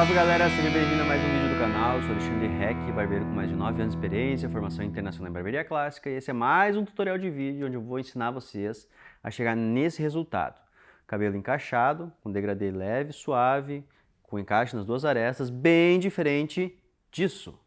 Salve galera, seja bem-vindo a mais um vídeo do canal. Eu sou Alexandre Heck, barbeiro com mais de 9 anos de experiência, formação internacional em barbearia clássica, e esse é mais um tutorial de vídeo onde eu vou ensinar vocês a chegar nesse resultado. Cabelo encaixado, com degradê leve, suave, com encaixe nas duas arestas, bem diferente disso,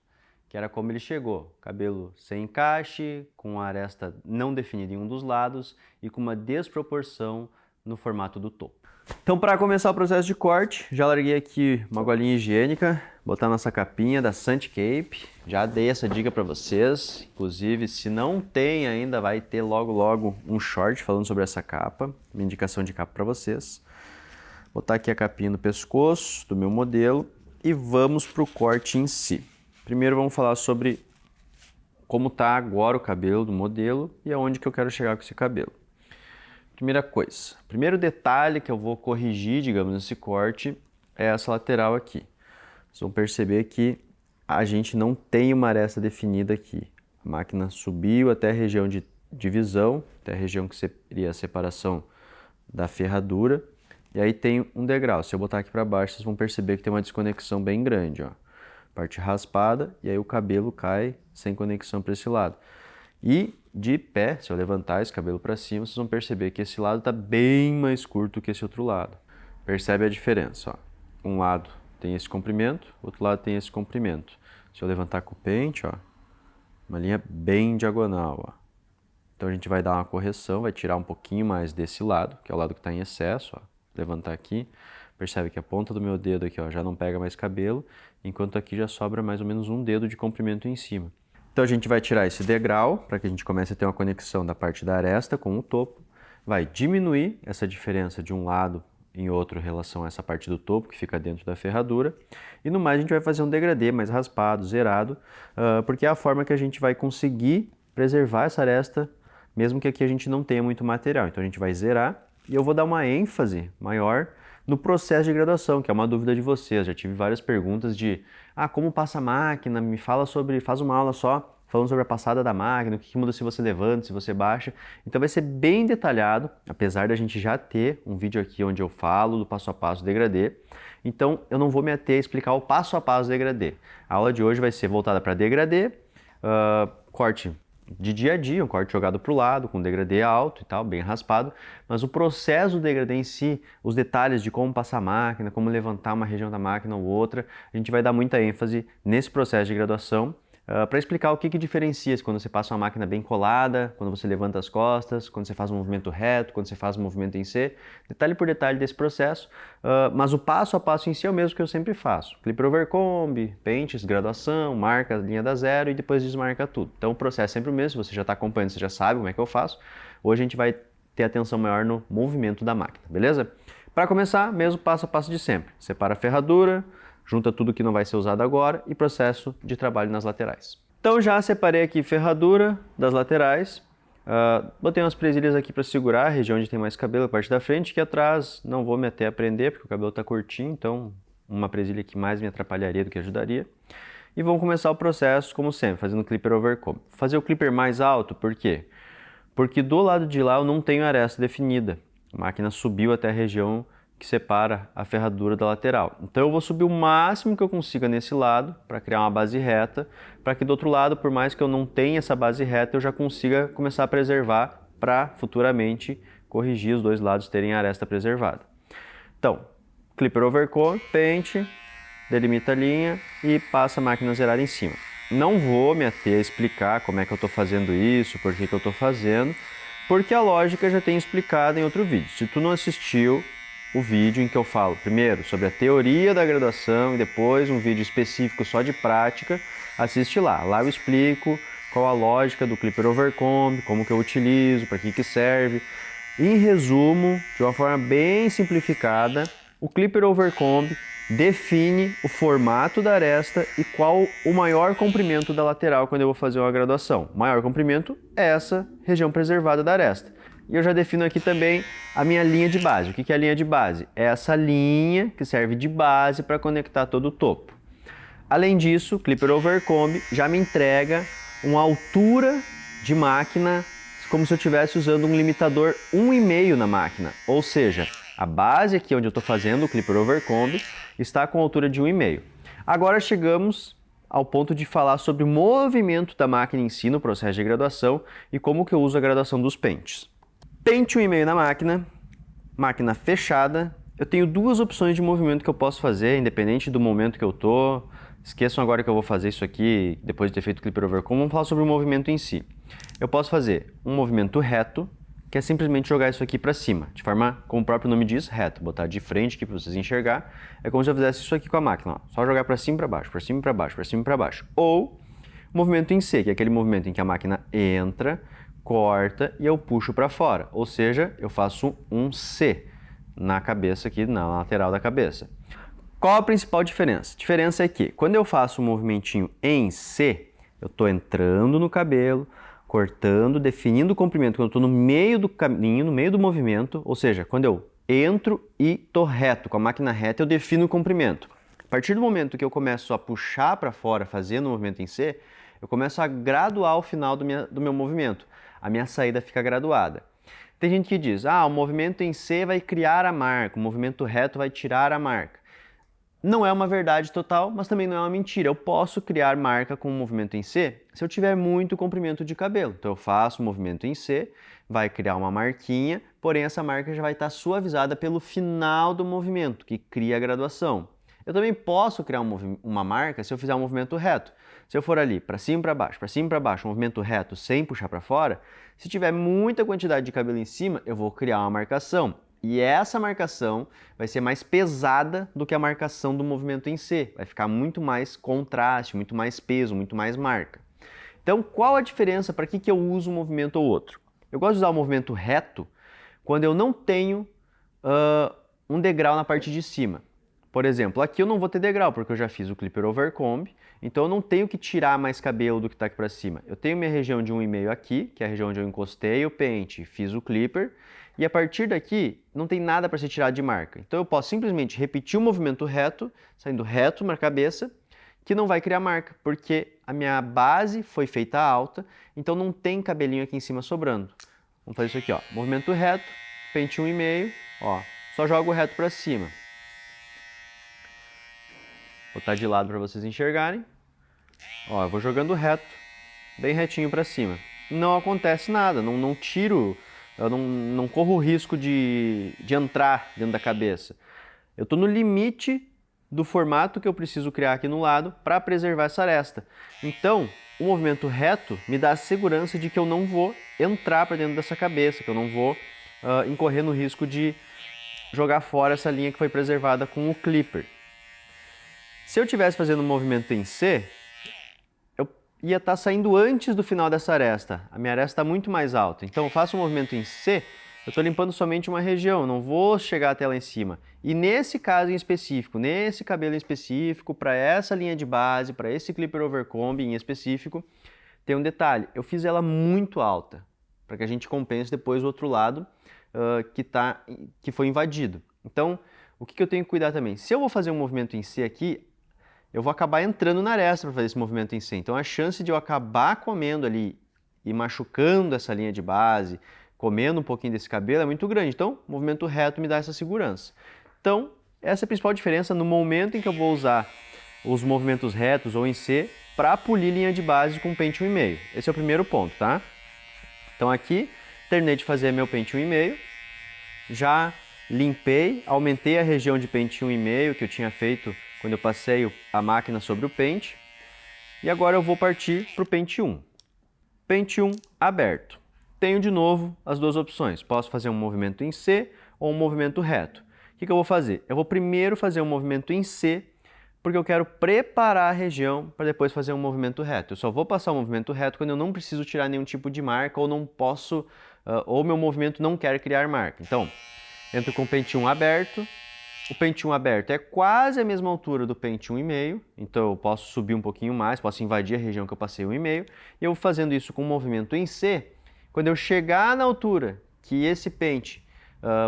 que era como ele chegou. Cabelo sem encaixe, com a aresta não definida em um dos lados e com uma desproporção no formato do topo. Então, para começar o processo de corte, já larguei aqui uma golinha higiênica, botar nossa capinha da Sant Cape. Já dei essa dica para vocês, inclusive se não tem ainda, vai ter logo um short falando sobre essa capa, uma indicação de capa para vocês. Botar aqui a capinha no pescoço do meu modelo e vamos para o corte em si. Primeiro vamos falar sobre como está agora o cabelo do modelo e aonde que eu quero chegar com esse cabelo. Primeira coisa, primeiro detalhe que eu vou corrigir, digamos, nesse corte é essa lateral aqui. Vocês vão perceber que a gente não tem uma aresta definida aqui. A máquina subiu até a região de divisão, até a região que seria a separação da ferradura, e aí tem um degrau. Se eu botar aqui para baixo, vocês vão perceber que tem uma desconexão bem grande, ó. Parte raspada, e aí o cabelo cai sem conexão para esse lado. E de pé, se eu levantar esse cabelo para cima, vocês vão perceber que esse lado está bem mais curto que esse outro lado. Percebe a diferença, ó. Um lado tem esse comprimento, outro lado tem esse comprimento. Se eu levantar com o pente, ó, uma linha bem diagonal, ó. Então a gente vai dar uma correção, vai tirar um pouquinho mais desse lado, que é o lado que está em excesso, ó. Levantar aqui, percebe que a ponta do meu dedo aqui, ó, já não pega mais cabelo, enquanto aqui já sobra mais ou menos um dedo de comprimento em cima. Então a gente vai tirar esse degrau para que a gente comece a ter uma conexão da parte da aresta com o topo. Vai diminuir essa diferença de um lado em outro em relação a essa parte do topo que fica dentro da ferradura. E no mais a gente vai fazer um degradê mais raspado, zerado, porque é a forma que a gente vai conseguir preservar essa aresta, mesmo que aqui a gente não tenha muito material. Então a gente vai zerar e eu vou dar uma ênfase maior no processo de graduação, que é uma dúvida de vocês. Já tive várias perguntas de como passa a máquina, me fala sobre, faz uma aula só falando sobre a passada da máquina, o que muda se você levanta, se você baixa. Então vai ser bem detalhado, apesar da gente já ter um vídeo aqui onde eu falo do passo a passo do degradê. Então eu não vou me ater a explicar o passo a passo do degradê. A aula de hoje vai ser voltada para degradê, corte de dia a dia, um corte jogado para o lado, com degradê alto e tal, bem raspado, mas o processo do degradê em si, os detalhes de como passar a máquina, como levantar uma região da máquina ou outra, a gente vai dar muita ênfase nesse processo de graduação, para explicar o que diferencia quando você passa uma máquina bem colada, quando você levanta as costas, quando você faz um movimento reto, quando você faz um movimento em C, detalhe por detalhe desse processo, mas o passo a passo em si é o mesmo que eu sempre faço. Clipper over comb, pentes, graduação, marca a linha da zero e depois desmarca tudo. Então o processo é sempre o mesmo, se você já está acompanhando, você já sabe como é que eu faço. Hoje a gente vai ter atenção maior no movimento da máquina, beleza? Para começar, mesmo passo a passo de sempre. Separa a ferradura, junta tudo que não vai ser usado agora e processo de trabalho nas laterais. Então já separei aqui ferradura das laterais, botei umas presilhas aqui para segurar a região onde tem mais cabelo, a parte da frente, que atrás não vou me até a prender porque o cabelo está curtinho, então uma presilha aqui mais me atrapalharia do que ajudaria. E vamos começar o processo como sempre, fazendo clipper over comb. Fazer o clipper mais alto, por quê? Porque do lado de lá eu não tenho aresta definida, a máquina subiu até a região que separa a ferradura da lateral. Então eu vou subir o máximo que eu consiga nesse lado para criar uma base reta, para que do outro lado, por mais que eu não tenha essa base reta, eu já consiga começar a preservar para futuramente corrigir os dois lados terem a aresta preservada. Então, clipper over comb, pente, delimita a linha e passa a máquina zerada em cima. Não vou me ater a explicar como é que eu estou fazendo isso, por que eu estou fazendo, porque a lógica eu já tenho explicado em outro vídeo. Se tu não assistiu o vídeo em que eu falo primeiro sobre a teoria da graduação e depois um vídeo específico só de prática, assiste lá. Lá eu explico qual a lógica do clipper over comb, como que eu utilizo, para que serve. Em resumo, de uma forma bem simplificada, o clipper over comb define o formato da aresta e qual o maior comprimento da lateral quando eu vou fazer uma graduação. O maior comprimento é essa região preservada da aresta. E eu já defino aqui também a minha linha de base. O que é a linha de base? É essa linha que serve de base para conectar todo o topo. Além disso, o clipper over comb já me entrega uma altura de máquina como se eu estivesse usando um limitador 1,5 na máquina. Ou seja, A base aqui onde eu estou fazendo o Clipper Over Comb está com altura de 1,5. Agora chegamos ao ponto de falar sobre o movimento da máquina em si no processo de graduação e como que eu uso a graduação dos pentes. Pente 1,5 na máquina fechada. Eu tenho duas opções de movimento que eu posso fazer, independente do momento que eu estou. Esqueçam agora que eu vou fazer isso aqui depois de ter feito o Clipper Over Comb. Vamos falar sobre o movimento em si. Eu posso fazer um movimento reto, que é simplesmente jogar isso aqui para cima, de forma, como o próprio nome diz, reto. Botar de frente aqui para vocês enxergar. É como se eu fizesse isso aqui com a máquina, ó. Só jogar para cima e para baixo, para cima e para baixo, para cima e para baixo. Ou movimento em C, que é aquele movimento em que a máquina entra, corta e eu puxo para fora. Ou seja, eu faço um C na cabeça aqui, na lateral da cabeça. Qual a principal diferença? A diferença é que quando eu faço um movimentinho em C, eu estou entrando no cabelo, cortando, definindo o comprimento quando eu estou no meio do caminho, no meio do movimento, ou seja, quando eu entro e estou reto, com a máquina reta eu defino o comprimento. A partir do momento que eu começo a puxar para fora, fazendo o movimento em C, eu começo a graduar o final do meu movimento. A minha saída fica graduada. Tem gente que diz, o movimento em C vai criar a marca, o movimento reto vai tirar a marca. Não é uma verdade total, mas também não é uma mentira. Eu posso criar marca com o movimento em C se eu tiver muito comprimento de cabelo. Então eu faço o movimento em C, vai criar uma marquinha, porém essa marca já vai estar suavizada pelo final do movimento, que cria a graduação. Eu também posso criar uma marca se eu fizer um movimento reto. Se eu for ali para cima e para baixo, um movimento reto sem puxar para fora, se tiver muita quantidade de cabelo em cima, eu vou criar uma marcação. E essa marcação vai ser mais pesada do que a marcação do movimento em C. Vai ficar muito mais contraste, muito mais peso, muito mais marca. Então, qual a diferença para que eu uso um movimento ou outro? Eu gosto de usar o movimento reto quando eu não tenho um degrau na parte de cima. Por exemplo, aqui eu não vou ter degrau, porque eu já fiz o Clipper Over Comb, então eu não tenho que tirar mais cabelo do que está aqui para cima. Eu tenho minha região de 1,5 aqui, que é a região onde eu encostei o pente, fiz o clipper, e a partir daqui não tem nada para ser tirado de marca. Então eu posso simplesmente repetir o movimento reto, saindo reto na cabeça, que não vai criar marca, porque a minha base foi feita alta, então não tem cabelinho aqui em cima sobrando. Vamos fazer isso aqui, ó. Movimento reto, pente 1,5, ó, só jogo reto para cima. Vou botar de lado para vocês enxergarem. Ó, eu vou jogando reto, bem retinho para cima. Não acontece nada, não tiro, eu não corro o risco de entrar dentro da cabeça. Eu estou no limite do formato que eu preciso criar aqui no lado para preservar essa aresta. Então, o movimento reto me dá a segurança de que eu não vou entrar para dentro dessa cabeça, que eu não vou incorrer no risco de jogar fora essa linha que foi preservada com o clipper. Se eu estivesse fazendo um movimento em C, eu ia estar saindo antes do final dessa aresta. A minha aresta está muito mais alta. Então eu faço um movimento em C, eu estou limpando somente uma região, não vou chegar até lá em cima. E nesse caso em específico, nesse cabelo em específico, para essa linha de base, para esse Clipper Over Comb em específico, tem um detalhe. Eu fiz ela muito alta, para que a gente compense depois o outro lado que foi invadido. Então, o que eu tenho que cuidar também? Se eu vou fazer um movimento em C aqui, eu vou acabar entrando na aresta para fazer esse movimento em C. Então a chance de eu acabar comendo ali e machucando essa linha de base, comendo um pouquinho desse cabelo é muito grande. Então o movimento reto me dá essa segurança. Então essa é a principal diferença no momento em que eu vou usar os movimentos retos ou em C para polir linha de base com pente 1,5. Esse é o primeiro ponto, tá? Então aqui terminei de fazer meu pente 1,5, já limpei, aumentei a região de pente 1,5 que eu tinha feito quando eu passei a máquina sobre o pente. E agora eu vou partir para o pente 1. Pente 1 aberto. Tenho de novo as duas opções. Posso fazer um movimento em C ou um movimento reto. O que eu vou fazer? Eu vou primeiro fazer um movimento em C, porque eu quero preparar a região para depois fazer um movimento reto. Eu só vou passar o movimento reto quando eu não preciso tirar nenhum tipo de marca ou não posso, ou meu movimento não quer criar marca. Então, entro com o pente 1 aberto. O pente 1 aberto é quase a mesma altura do pente 1,5, então eu posso subir um pouquinho mais, posso invadir a região que eu passei 1,5. E eu fazendo isso com um movimento em C, quando eu chegar na altura que esse pente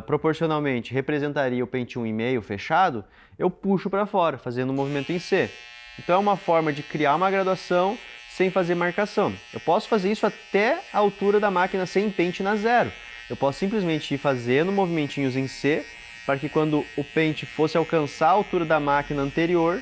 proporcionalmente representaria o pente 1,5 fechado, eu puxo para fora, fazendo um movimento em C. Então é uma forma de criar uma graduação sem fazer marcação. Eu posso fazer isso até a altura da máquina sem pente na zero. Eu posso simplesmente ir fazendo movimentinhos em C para que quando o pente fosse alcançar a altura da máquina anterior,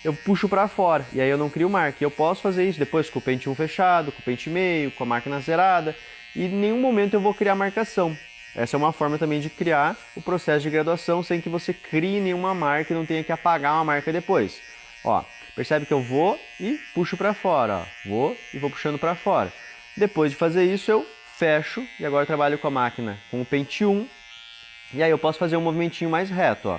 eu puxo para fora, e aí eu não crio marca. E eu posso fazer isso depois com o pente 1 fechado, com o pente meio, com a máquina zerada, e em nenhum momento eu vou criar marcação. Essa é uma forma também de criar o processo de graduação sem que você crie nenhuma marca e não tenha que apagar uma marca depois. Ó, percebe que eu vou e puxo para fora, ó. Vou e vou puxando para fora. Depois de fazer isso eu fecho e agora eu trabalho com a máquina com o pente 1. E aí eu posso fazer um movimentinho mais reto, ó.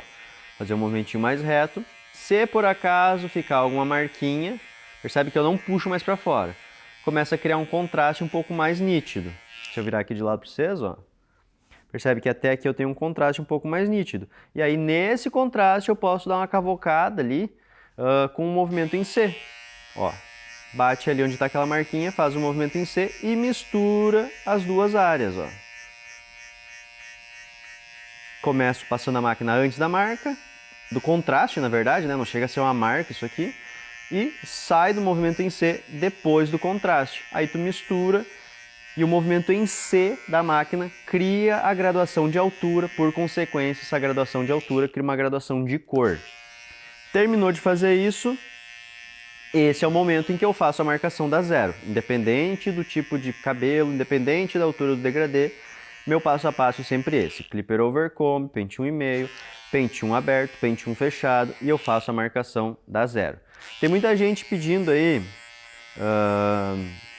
Fazer um movimentinho mais reto. Se por acaso ficar alguma marquinha, percebe que eu não puxo mais para fora. Começa a criar um contraste um pouco mais nítido. Deixa eu virar aqui de lado para vocês, ó. Percebe que até aqui eu tenho um contraste um pouco mais nítido. E aí nesse contraste eu posso dar uma cavocada ali com um movimento em C. Ó, bate ali onde está aquela marquinha, faz um movimento em C e mistura as duas áreas, ó. Começo passando a máquina antes da marca, do contraste na verdade, né? Não chega a ser uma marca isso aqui. E sai do movimento em C depois do contraste. Aí tu mistura e o movimento em C da máquina cria a graduação de altura, por consequência essa graduação de altura cria uma graduação de cor. Terminou de fazer isso, esse é o momento em que eu faço a marcação da zero. Independente do tipo de cabelo, independente da altura do degradê, meu passo a passo é sempre esse. Clipper over comb, pente 1,5, pente 1 aberto, pente 1 fechado e eu faço a marcação da zero. Tem muita gente pedindo aí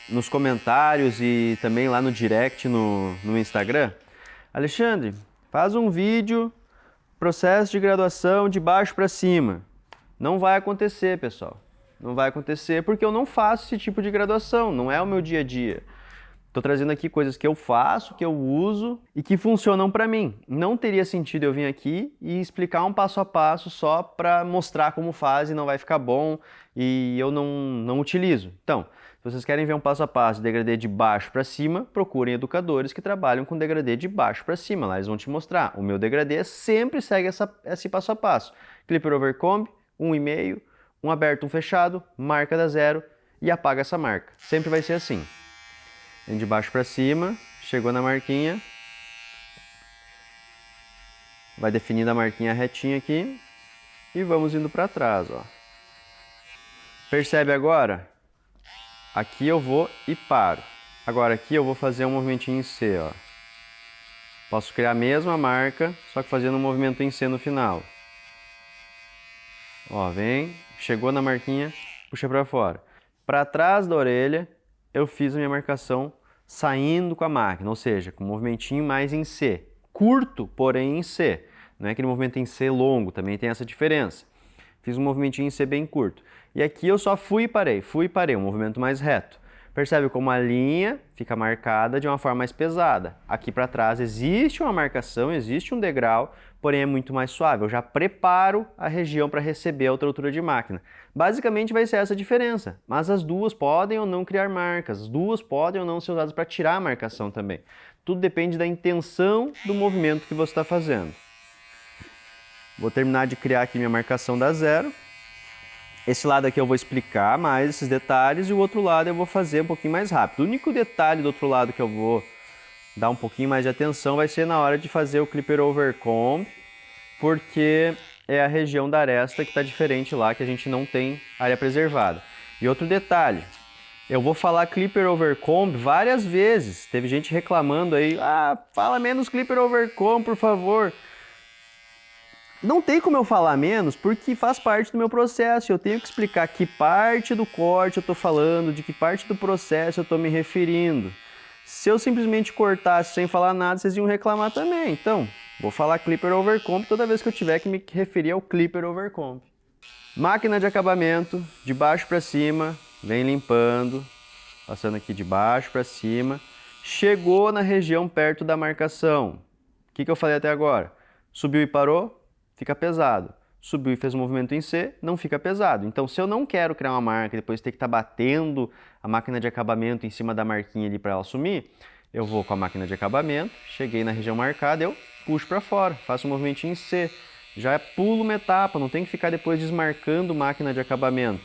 nos comentários e também lá no direct no Instagram: Alexandre, faz um vídeo, processo de graduação de baixo para cima. Não vai acontecer, pessoal. Não vai acontecer porque eu não faço esse tipo de graduação, não é o meu dia a dia. Estou trazendo aqui coisas que eu faço, que eu uso e que funcionam para mim. Não teria sentido eu vir aqui e explicar um passo a passo só para mostrar como faz e não vai ficar bom e eu não utilizo. Então, se vocês querem ver um passo a passo de degradê de baixo para cima, procurem educadores que trabalham com degradê de baixo para cima. Lá eles vão te mostrar. O meu degradê sempre segue esse passo a passo. Clipper over comb, 1,5, um aberto, um fechado, marca da zero e apaga essa marca. Sempre vai ser assim. Vem de baixo para cima, chegou na marquinha, vai definindo a marquinha retinha aqui e vamos indo para trás, ó. Percebe agora? Aqui eu vou e paro. Agora aqui eu vou fazer um movimentinho em C, ó. Posso criar a mesma marca, só que fazendo um movimento em C no final. Ó, vem, chegou na marquinha, puxa para fora. Para trás da orelha, eu fiz a minha marcação saindo com a máquina, ou seja, com um movimentinho mais em C. Curto, porém em C. Não é aquele movimento em C longo, também tem essa diferença. Fiz um movimentinho em C bem curto. E aqui eu só fui e parei, um movimento mais reto. Percebe como a linha fica marcada de uma forma mais pesada. Aqui para trás existe uma marcação, existe um degrau, porém é muito mais suave. Eu já preparo a região para receber a outra altura de máquina. Basicamente vai ser essa a diferença, mas as duas podem ou não criar marcas, as duas podem ou não ser usadas para tirar a marcação também. Tudo depende da intenção do movimento que você está fazendo. Vou terminar de criar aqui minha marcação da zero. Esse lado aqui eu vou explicar mais esses detalhes e o outro lado eu vou fazer um pouquinho mais rápido. O único detalhe do outro lado que eu vou dar um pouquinho mais de atenção vai ser na hora de fazer o Clipper over comb, porque é a região da aresta que está diferente lá, que a gente não tem área preservada. E outro detalhe, eu vou falar Clipper over comb várias vezes. Teve gente reclamando aí, fala menos Clipper over comb, por favor. Não tem como eu falar menos porque faz parte do meu processo. Eu tenho que explicar que parte do corte eu estou falando, de que parte do processo eu estou me referindo. Se eu simplesmente cortasse sem falar nada, vocês iam reclamar também. Então, vou falar Clipper over comb toda vez que eu tiver que me referir ao Clipper over comb. Máquina de acabamento, de baixo para cima, vem limpando, passando aqui de baixo para cima. Chegou na região perto da marcação. O que eu falei até agora? Subiu e parou? Fica pesado. Subiu e fez um movimento em C, não fica pesado. Então, se eu não quero criar uma marca e depois ter que estar batendo a máquina de acabamento em cima da marquinha ali para ela sumir, eu vou com a máquina de acabamento, cheguei na região marcada, eu puxo para fora, faço um movimentinho em C. Já pulo uma etapa, não tem que ficar depois desmarcando máquina de acabamento.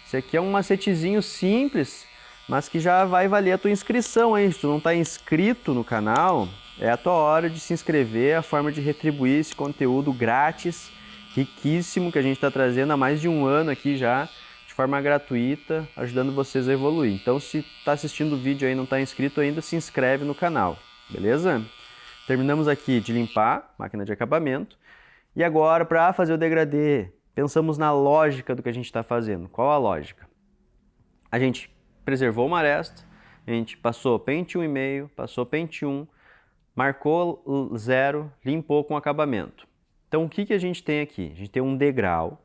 Esse aqui é um macetezinho simples, mas que já vai valer a tua inscrição aí. Se tu não está inscrito no canal, é a tua hora de se inscrever, a forma de retribuir esse conteúdo grátis, riquíssimo, que a gente está trazendo há mais de um ano aqui já, de forma gratuita, ajudando vocês a evoluir. Então, se está assistindo o vídeo aí e não está inscrito ainda, se inscreve no canal, beleza? Terminamos aqui de limpar a máquina de acabamento. E agora, para fazer o degradê, pensamos na lógica do que a gente está fazendo. Qual a lógica? A gente preservou uma aresta, a gente passou pente 1,5, passou pente 1, marcou 0, limpou com acabamento. Então, o que a gente tem aqui? A gente tem um degrau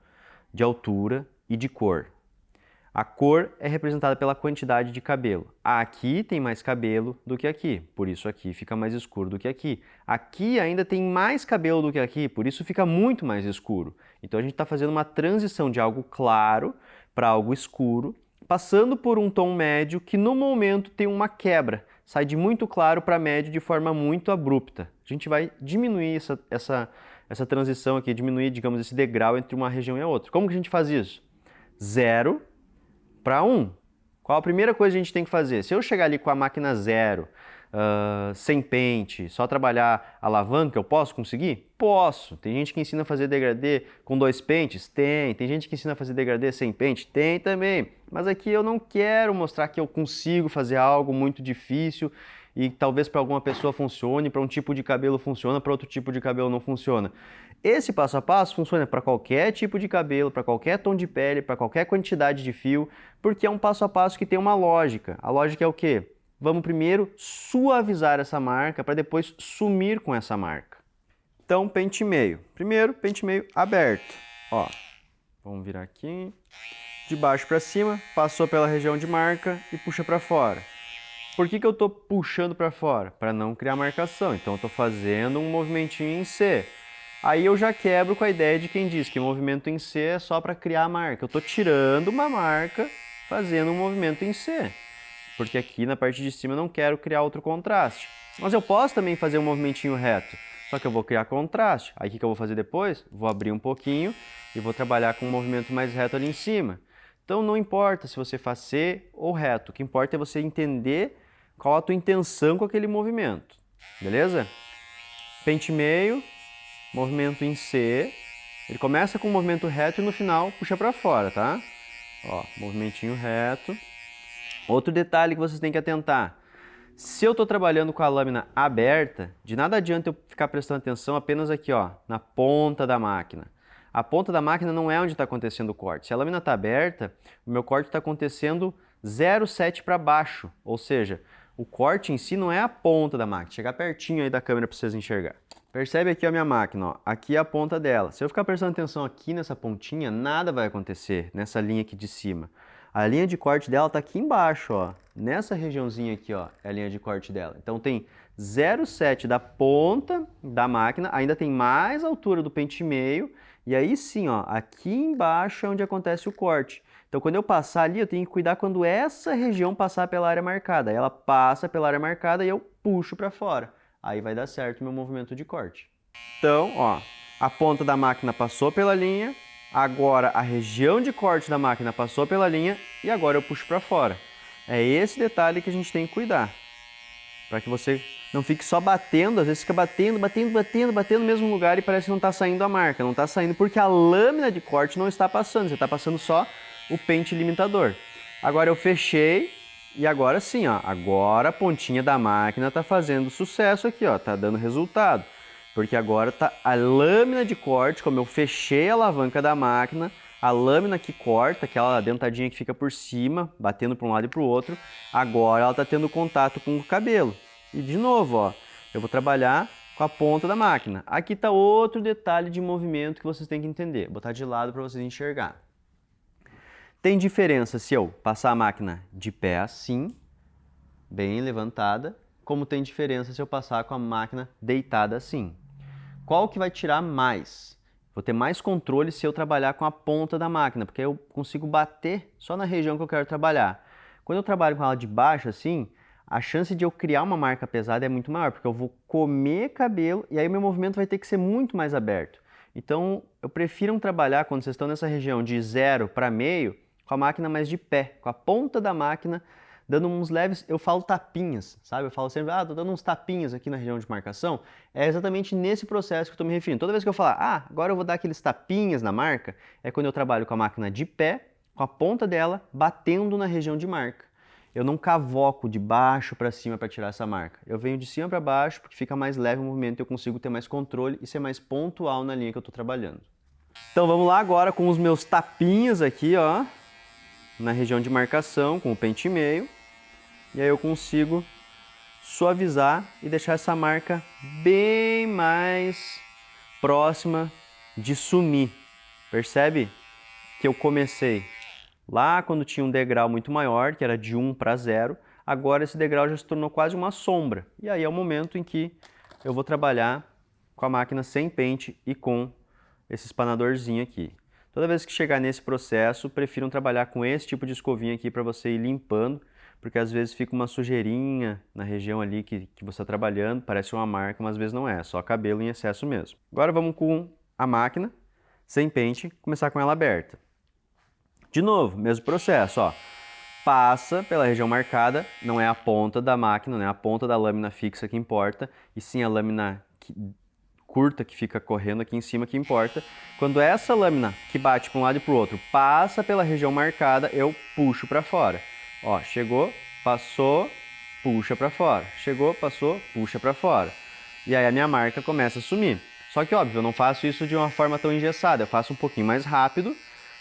de altura e de cor. A cor é representada pela quantidade de cabelo. Aqui tem mais cabelo do que aqui, por isso aqui fica mais escuro do que aqui. Aqui ainda tem mais cabelo do que aqui, por isso fica muito mais escuro. Então a gente está fazendo uma transição de algo claro para algo escuro, passando por um tom médio que no momento tem uma quebra. Sai de muito claro para médio de forma muito abrupta. A gente vai diminuir essa transição aqui, diminuir, digamos, esse degrau entre uma região e a outra. Como que a gente faz isso? 0 para 1. Qual a primeira coisa que a gente tem que fazer? Se eu chegar ali com a máquina 0, sem pente, só trabalhar alavanca, eu posso conseguir? Posso. Tem gente que ensina a fazer degradê com 2 pentes? Tem. Tem gente que ensina a fazer degradê sem pente? Tem também. Mas aqui eu não quero mostrar que eu consigo fazer algo muito difícil e talvez para alguma pessoa funcione, para um tipo de cabelo funciona, para outro tipo de cabelo não funciona. Esse passo a passo funciona para qualquer tipo de cabelo, para qualquer tom de pele, para qualquer quantidade de fio, porque é um passo a passo que tem uma lógica. A lógica é o quê? Vamos primeiro suavizar essa marca para depois sumir com essa marca. Então, pente meio. Primeiro, pente meio aberto. Ó, vamos virar aqui. De baixo para cima, passou pela região de marca e puxa para fora. Por que eu estou puxando para fora? Para não criar marcação. Então, eu estou fazendo um movimentinho em C. Aí eu já quebro com a ideia de quem diz que movimento em C é só para criar a marca. Eu estou tirando uma marca, fazendo um movimento em C. Porque aqui na parte de cima eu não quero criar outro contraste. Mas eu posso também fazer um movimentinho reto, só que eu vou criar contraste. Aí o que eu vou fazer depois? Vou abrir um pouquinho e vou trabalhar com um movimento mais reto ali em cima. Então não importa se você faz C ou reto, o que importa é você entender qual a tua intenção com aquele movimento, beleza? Pente meio, movimento em C, ele começa com um movimento reto e no final puxa para fora, tá? Ó, movimentinho reto. Outro detalhe que vocês têm que atentar, se eu estou trabalhando com a lâmina aberta, de nada adianta eu ficar prestando atenção apenas aqui, ó, na ponta da máquina. A ponta da máquina não é onde está acontecendo o corte. Se a lâmina está aberta, o meu corte está acontecendo 0,7 para baixo, ou seja, o corte em si não é a ponta da máquina. Chegar pertinho aí da câmera para vocês enxergar. Percebe aqui a minha máquina, ó. Aqui é a ponta dela. Se eu ficar prestando atenção aqui nessa pontinha, nada vai acontecer nessa linha aqui de cima. A linha de corte dela está aqui embaixo, ó. Nessa regiãozinha aqui, ó, é a linha de corte dela. Então tem 0,7 da ponta da máquina, ainda tem mais altura do pente meio, e aí sim, ó, aqui embaixo é onde acontece o corte. Então quando eu passar ali, eu tenho que cuidar quando essa região passar pela área marcada. Aí ela passa pela área marcada e eu puxo para fora. Aí vai dar certo o meu movimento de corte. Então, ó, a ponta da máquina passou pela linha, agora a região de corte da máquina passou pela linha e agora eu puxo para fora. É esse detalhe que a gente tem que cuidar. Para que você não fique só batendo, às vezes fica batendo no mesmo lugar e parece que não está saindo a marca. Não está saindo porque a lâmina de corte não está passando, você está passando só o pente limitador. Agora eu fechei e agora sim, ó, agora a pontinha da máquina está fazendo sucesso aqui, ó, tá dando resultado. Porque agora tá a lâmina de corte, como eu fechei a alavanca da máquina, a lâmina que corta, aquela dentadinha que fica por cima, batendo para um lado e para o outro, agora ela está tendo contato com o cabelo. E de novo, ó, eu vou trabalhar com a ponta da máquina. Aqui está outro detalhe de movimento que vocês têm que entender. Vou botar de lado para vocês enxergar. Tem diferença se eu passar a máquina de pé assim, bem levantada, como tem diferença se eu passar com a máquina deitada assim. Qual que vai tirar mais? Vou ter mais controle se eu trabalhar com a ponta da máquina, porque aí eu consigo bater só na região que eu quero trabalhar. Quando eu trabalho com ela de baixo assim, a chance de eu criar uma marca pesada é muito maior, porque eu vou comer cabelo e aí o meu movimento vai ter que ser muito mais aberto. Então, eu prefiro trabalhar quando vocês estão nessa região de 0 para meio, com a máquina mais de pé, com a ponta da máquina dando uns leves, eu falo tapinhas, sabe? Eu falo sempre, tô dando uns tapinhas aqui na região de marcação. É exatamente nesse processo que eu estou me referindo. Toda vez que eu falar, agora eu vou dar aqueles tapinhas na marca, é quando eu trabalho com a máquina de pé, com a ponta dela batendo na região de marca. Eu não cavoco de baixo para cima para tirar essa marca. Eu venho de cima para baixo porque fica mais leve o movimento e eu consigo ter mais controle e ser mais pontual na linha que eu estou trabalhando. Então vamos lá agora com os meus tapinhas aqui, ó, na região de marcação, com o pente e meio. E aí eu consigo suavizar e deixar essa marca bem mais próxima de sumir. Percebe que eu comecei lá quando tinha um degrau muito maior, que era de 1 para 0, agora esse degrau já se tornou quase uma sombra. E aí é o momento em que eu vou trabalhar com a máquina sem pente e com esse espanadorzinho aqui. Toda vez que chegar nesse processo, prefiram trabalhar com esse tipo de escovinha aqui para você ir limpando, porque às vezes fica uma sujeirinha na região ali que você está trabalhando, parece uma marca, mas às vezes não é só cabelo em excesso mesmo. Agora vamos com a máquina sem pente, começar com ela aberta. De novo, mesmo processo, ó. Passa pela região marcada, não é a ponta da máquina, não é a ponta da lâmina fixa que importa, e sim a lâmina curta que fica correndo aqui em cima que importa. Quando essa lâmina que bate para um lado e para o outro passa pela região marcada, eu puxo para fora. Ó, chegou, passou, puxa para fora. Chegou, passou, puxa para fora. E aí a minha marca começa a sumir. Só que, óbvio, eu não faço isso de uma forma tão engessada, eu faço um pouquinho mais rápido,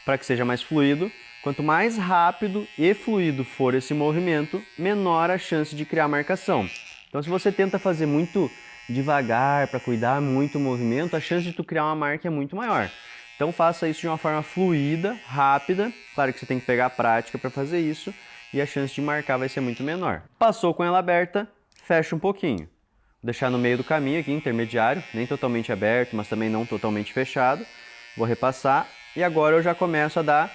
para que seja mais fluido. Quanto mais rápido e fluido for esse movimento, menor a chance de criar marcação. Então, se você tenta fazer muito devagar, para cuidar muito o movimento, a chance de tu criar uma marca é muito maior. Então, faça isso de uma forma fluida, rápida. Claro que você tem que pegar a prática para fazer isso e a chance de marcar vai ser muito menor. Passou com ela aberta, fecha um pouquinho. Vou deixar no meio do caminho aqui, intermediário, nem totalmente aberto, mas também não totalmente fechado. Vou repassar. E agora eu já começo a dar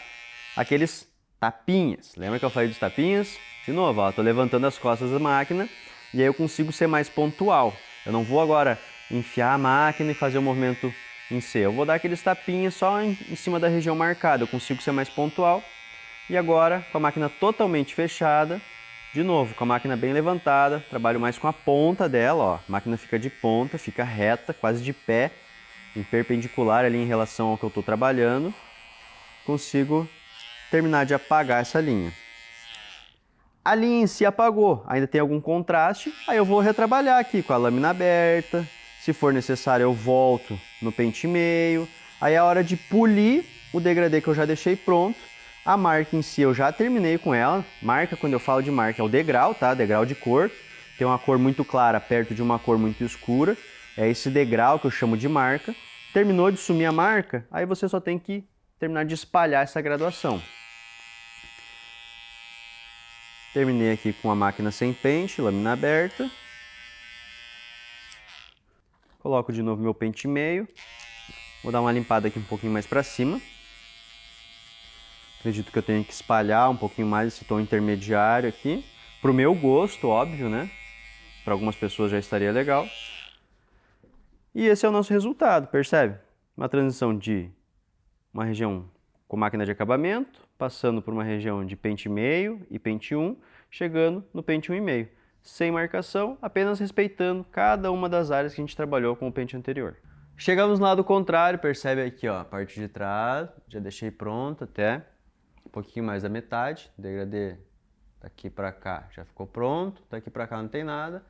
aqueles tapinhas. Lembra que eu falei dos tapinhas? De novo, ó, tô levantando as costas da máquina e aí eu consigo ser mais pontual. Eu não vou agora enfiar a máquina e fazer o movimento em C. Eu vou dar aqueles tapinhas só em cima da região marcada. Eu consigo ser mais pontual. E agora, com a máquina totalmente fechada, de novo, com a máquina bem levantada, trabalho mais com a ponta dela, ó. A máquina fica de ponta, fica reta, quase de pé, em perpendicular ali em relação ao que eu estou trabalhando, consigo terminar de apagar essa linha. A linha em si apagou, ainda tem algum contraste, aí eu vou retrabalhar aqui com a lâmina aberta, se for necessário eu volto no pente meio, aí é a hora de polir o degradê que eu já deixei pronto. A marca em si eu já terminei com ela, marca, quando eu falo de marca, é o degrau, tá? Degrau de cor, tem uma cor muito clara perto de uma cor muito escura, é esse degrau que eu chamo de marca. Terminou de sumir a marca, aí você só tem que terminar de espalhar essa graduação. Terminei aqui com a máquina sem pente, lâmina aberta. Coloco de novo meu pente meio. Vou dar uma limpada aqui um pouquinho mais para cima. Acredito que eu tenho que espalhar um pouquinho mais esse tom intermediário aqui. Pro meu gosto, óbvio, né? Para algumas pessoas já estaria legal. E esse é o nosso resultado, percebe? Uma transição de uma região com máquina de acabamento, passando por uma região de pente meio e pente 1, chegando no pente 1,5. Sem marcação, apenas respeitando cada uma das áreas que a gente trabalhou com o pente anterior. Chegamos no lado contrário, percebe aqui, ó, a parte de trás, já deixei pronto até um pouquinho mais da metade, o degradê daqui para cá já ficou pronto, daqui para cá não tem nada.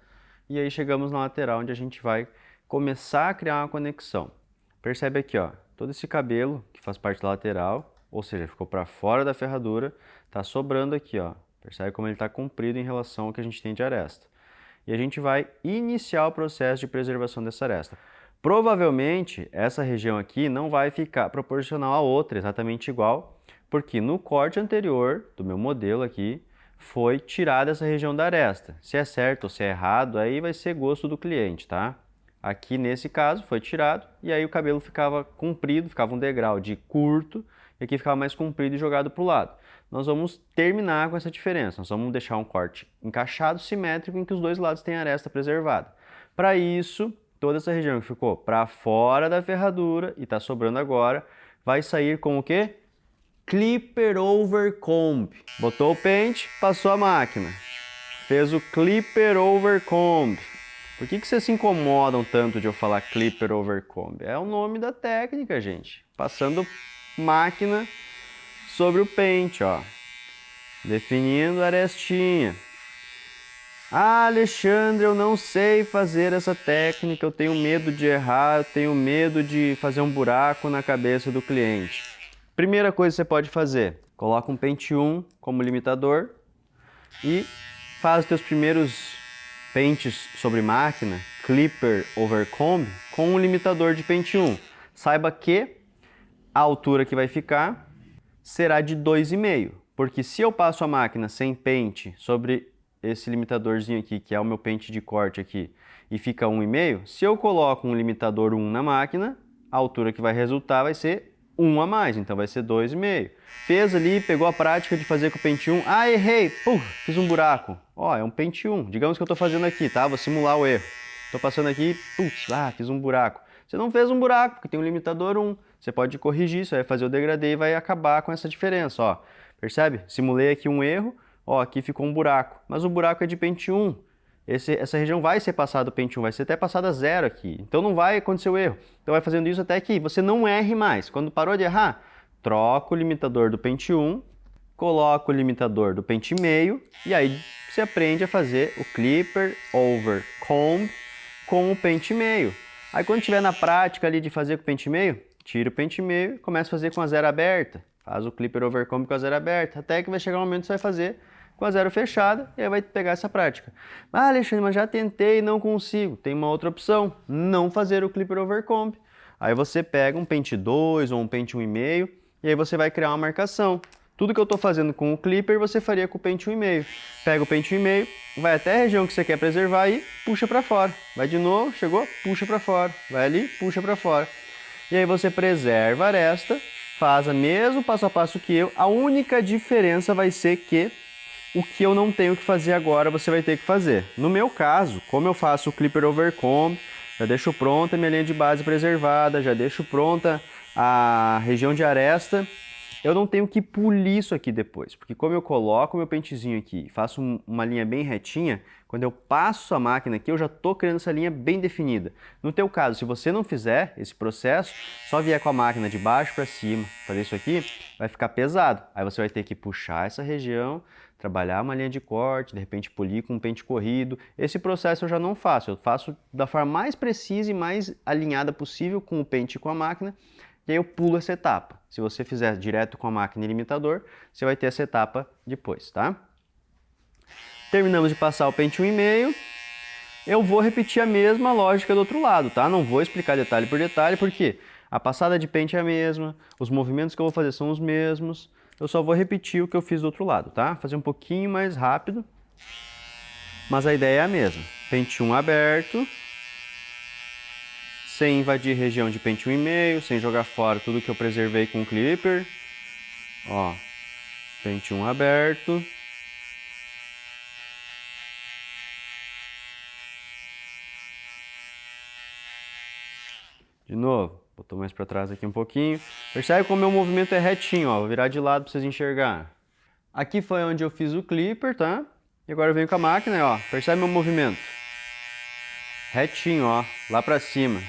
E aí chegamos na lateral, onde a gente vai começar a criar uma conexão. Percebe aqui, ó, todo esse cabelo que faz parte da lateral, ou seja, ficou para fora da ferradura, tá sobrando aqui, ó. Percebe como ele está comprido em relação ao que a gente tem de aresta. E a gente vai iniciar o processo de preservação dessa aresta. Provavelmente, essa região aqui não vai ficar proporcional à outra, exatamente igual, porque no corte anterior do meu modelo aqui, foi tirada essa região da aresta. Se é certo ou se é errado, aí vai ser gosto do cliente, tá? Aqui nesse caso foi tirado e aí o cabelo ficava comprido, ficava um degrau de curto e aqui ficava mais comprido e jogado para o lado. Nós vamos terminar com essa diferença, nós vamos deixar um corte encaixado, simétrico, em que os dois lados têm a aresta preservada. Para isso, toda essa região que ficou para fora da ferradura e está sobrando agora, vai sair com o quê? Clipper over comb. Botou o pente, passou a máquina. Fez o Clipper over comb. Por que vocês se incomodam tanto de eu falar Clipper over comb? É o nome da técnica, gente. Passando máquina sobre o pente, ó. Definindo a arestinha. Ah, Alexandre, eu não sei fazer essa técnica, eu tenho medo de errar, eu tenho medo de fazer um buraco na cabeça do cliente. Primeira coisa que você pode fazer, coloca um pente 1 como limitador e faz os teus primeiros pentes sobre máquina, Clipper over comb, com um limitador de pente 1. Saiba que a altura que vai ficar será de 2,5, porque se eu passo a máquina sem pente sobre esse limitadorzinho aqui, que é o meu pente de corte aqui, e fica 1,5, se eu coloco um limitador 1 na máquina, a altura que vai resultar vai ser 1 a mais, então vai ser 2,5. Fez ali, pegou a prática de fazer com o pente 1, ah, errei, fiz um buraco. Ó, é um pente 1, digamos que eu estou fazendo aqui, tá? Vou simular o erro. Estou passando aqui, fiz um buraco. Você não fez um buraco, porque tem um limitador 1. Você pode corrigir, você vai fazer o degradê e vai acabar com essa diferença, ó. Percebe? Simulei aqui um erro, ó, aqui ficou um buraco, mas o buraco é de pente 1. Essa região vai ser passada do pente 1, vai ser até passada 0 aqui. Então não vai acontecer o erro. Então vai fazendo isso até que você não erre mais. Quando parou de errar, troca o limitador do pente 1, coloca o limitador do pente meio e aí você aprende a fazer o Clipper over comb com o pente meio. Aí quando estiver na prática ali de fazer com o pente meio, tira o pente meio e começa a fazer com a 0 aberta. Faz o Clipper over comb com a 0 aberta, até que vai chegar um momento que você vai fazer com a 0 fechada e aí vai pegar essa prática. Ah, Alexandre, mas já tentei e não consigo. Tem uma outra opção, não fazer o Clipper over comb. Aí você pega um pente 2 ou um pente 1,5 e aí você vai criar uma marcação. Tudo que eu estou fazendo com o Clipper, você faria com o pente 1,5. Pega o pente 1,5, vai até a região que você quer preservar e puxa para fora. Vai de novo, chegou, puxa para fora. Vai ali, puxa para fora. E aí você preserva a aresta, faz o mesmo passo a passo que eu. A única diferença vai ser que o que eu não tenho que fazer agora, você vai ter que fazer. No meu caso, como eu faço o Clipper over comb, já deixo pronta a minha linha de base preservada, já deixo pronta a região de aresta, eu não tenho que polir isso aqui depois, porque como eu coloco o meu pentezinho aqui, faço uma linha bem retinha, quando eu passo a máquina aqui, eu já estou criando essa linha bem definida. No teu caso, se você não fizer esse processo, só vier com a máquina de baixo para cima, fazer isso aqui, vai ficar pesado. Aí você vai ter que puxar essa região, trabalhar uma linha de corte, de repente polir com um pente corrido. Esse processo eu já não faço, eu faço da forma mais precisa e mais alinhada possível com o pente e com a máquina, e aí eu pulo essa etapa. Se você fizer direto com a máquina e limitador, você vai ter essa etapa depois, tá? Terminamos de passar o pente 1,5. Eu vou repetir a mesma lógica do outro lado, tá? Não vou explicar detalhe por detalhe, porque a passada de pente é a mesma, os movimentos que eu vou fazer são os mesmos. Eu só vou repetir o que eu fiz do outro lado, tá? Fazer um pouquinho mais rápido, mas a ideia é a mesma. Pente 1 aberto, sem invadir região de pente 1,5, sem jogar fora tudo que eu preservei com o Clipper. Ó, pente 1 aberto. De novo, botou mais para trás aqui um pouquinho. Percebe como o meu movimento é retinho, ó. Vou virar de lado para vocês enxergarem. Aqui foi onde eu fiz o Clipper, tá? E agora eu venho com a máquina, ó. Percebe meu movimento? Retinho, ó, lá para cima.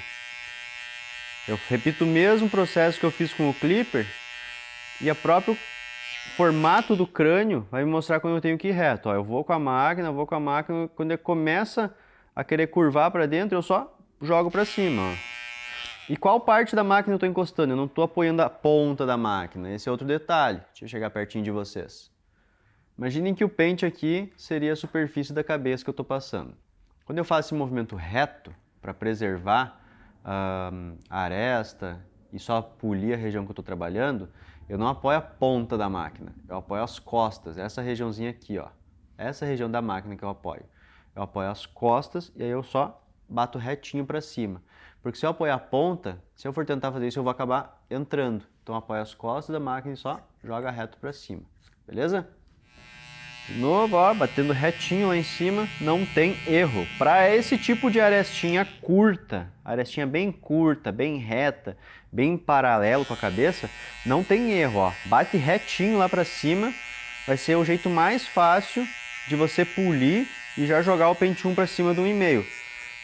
Eu repito o mesmo processo que eu fiz com o Clipper e o próprio formato do crânio vai me mostrar quando eu tenho que ir reto. Ó, eu vou com a máquina, quando ele começa a querer curvar para dentro, eu só jogo para cima, ó. E qual parte da máquina eu estou encostando? Eu não estou apoiando a ponta da máquina. Esse é outro detalhe. Deixa eu chegar pertinho de vocês. Imaginem que o pente aqui seria a superfície da cabeça que eu estou passando. Quando eu faço esse movimento reto, para preservar a aresta e só polir a região que eu estou trabalhando, eu não apoio a ponta da máquina. Eu apoio as costas, essa regiãozinha aqui, ó. Essa região da máquina que eu apoio. Eu apoio as costas e aí eu só bato retinho para cima. Porque se eu apoiar a ponta, se eu for tentar fazer isso, eu vou acabar entrando. Então apoia as costas da máquina e só joga reto para cima. Beleza? De novo, ó, batendo retinho lá em cima, não tem erro. Para esse tipo de arestinha curta, arestinha bem curta, bem reta, bem paralelo com a cabeça, não tem erro, ó. Bate retinho lá para cima, vai ser o jeito mais fácil de você polir e já jogar o pente 1 para cima do 1,5.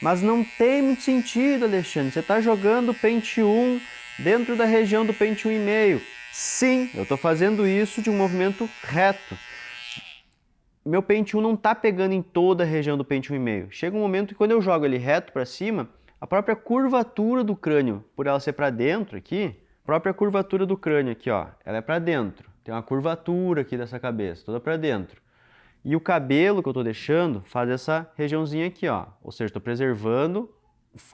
Mas não tem muito sentido, Alexandre, você está jogando o pente 1 dentro da região do pente 1,5. Sim, eu estou fazendo isso de um movimento reto. Meu pente 1 não está pegando em toda a região do pente 1,5. Chega um momento que quando eu jogo ele reto para cima, a própria curvatura do crânio, por ela ser para dentro aqui, a própria curvatura do crânio aqui, ó, ela é para dentro. Tem uma curvatura aqui dessa cabeça, toda para dentro. E o cabelo que eu estou deixando faz essa regiãozinha aqui, ó. Ou seja, estou preservando,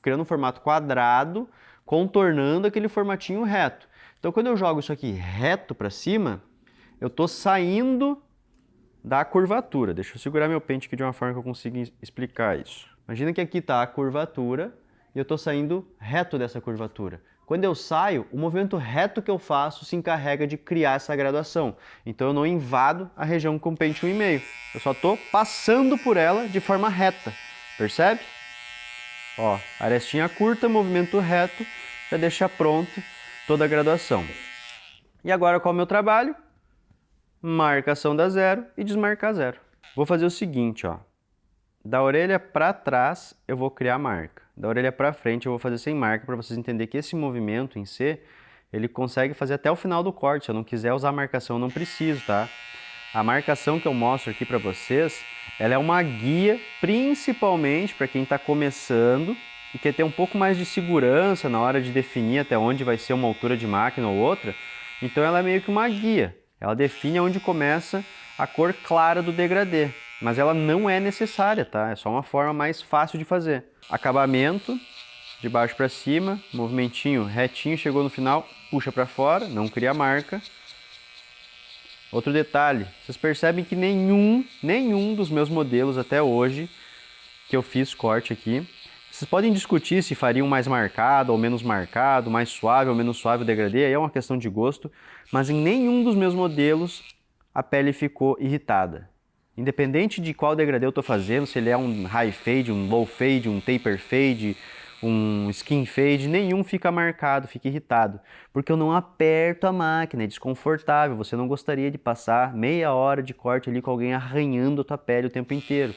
criando um formato quadrado, contornando aquele formatinho reto. Então, quando eu jogo isso aqui reto para cima, eu estou saindo da curvatura. Deixa eu segurar meu pente aqui de uma forma que eu consiga explicar isso. Imagina que aqui está a curvatura e eu estou saindo reto dessa curvatura. Quando eu saio, o movimento reto que eu faço se encarrega de criar essa graduação. Então eu não invado a região com pente 1,5. Eu só estou passando por ela de forma reta. Percebe? Ó, arestinha curta, movimento reto, já deixa pronto toda a graduação. E agora qual é o meu trabalho? Marcação da zero e desmarcar zero. Vou fazer o seguinte, ó. Da orelha para trás eu vou criar marca. Da orelha para frente eu vou fazer sem marca para vocês entenderem que esse movimento em C, ele consegue fazer até o final do corte. Se eu não quiser usar a marcação, eu não preciso, tá? A marcação que eu mostro aqui para vocês, ela é uma guia principalmente para quem está começando e quer ter um pouco mais de segurança na hora de definir até onde vai ser uma altura de máquina ou outra. Então ela é meio que uma guia. Ela define onde começa a cor clara do degradê, mas ela não é necessária, tá? É só uma forma mais fácil de fazer. Acabamento, de baixo para cima, movimentinho retinho, chegou no final, puxa para fora, não cria marca. Outro detalhe, vocês percebem que nenhum dos meus modelos até hoje, que eu fiz corte aqui, vocês podem discutir se fariam mais marcado ou menos marcado, mais suave ou menos suave o degradê, aí é uma questão de gosto, mas em nenhum dos meus modelos a pele ficou irritada. Independente de qual degradê eu estou fazendo, se ele é um high fade, um low fade, um taper fade, um skin fade, nenhum fica marcado, fica irritado, porque eu não aperto a máquina, é desconfortável, você não gostaria de passar meia hora de corte ali com alguém arranhando a tua pele o tempo inteiro.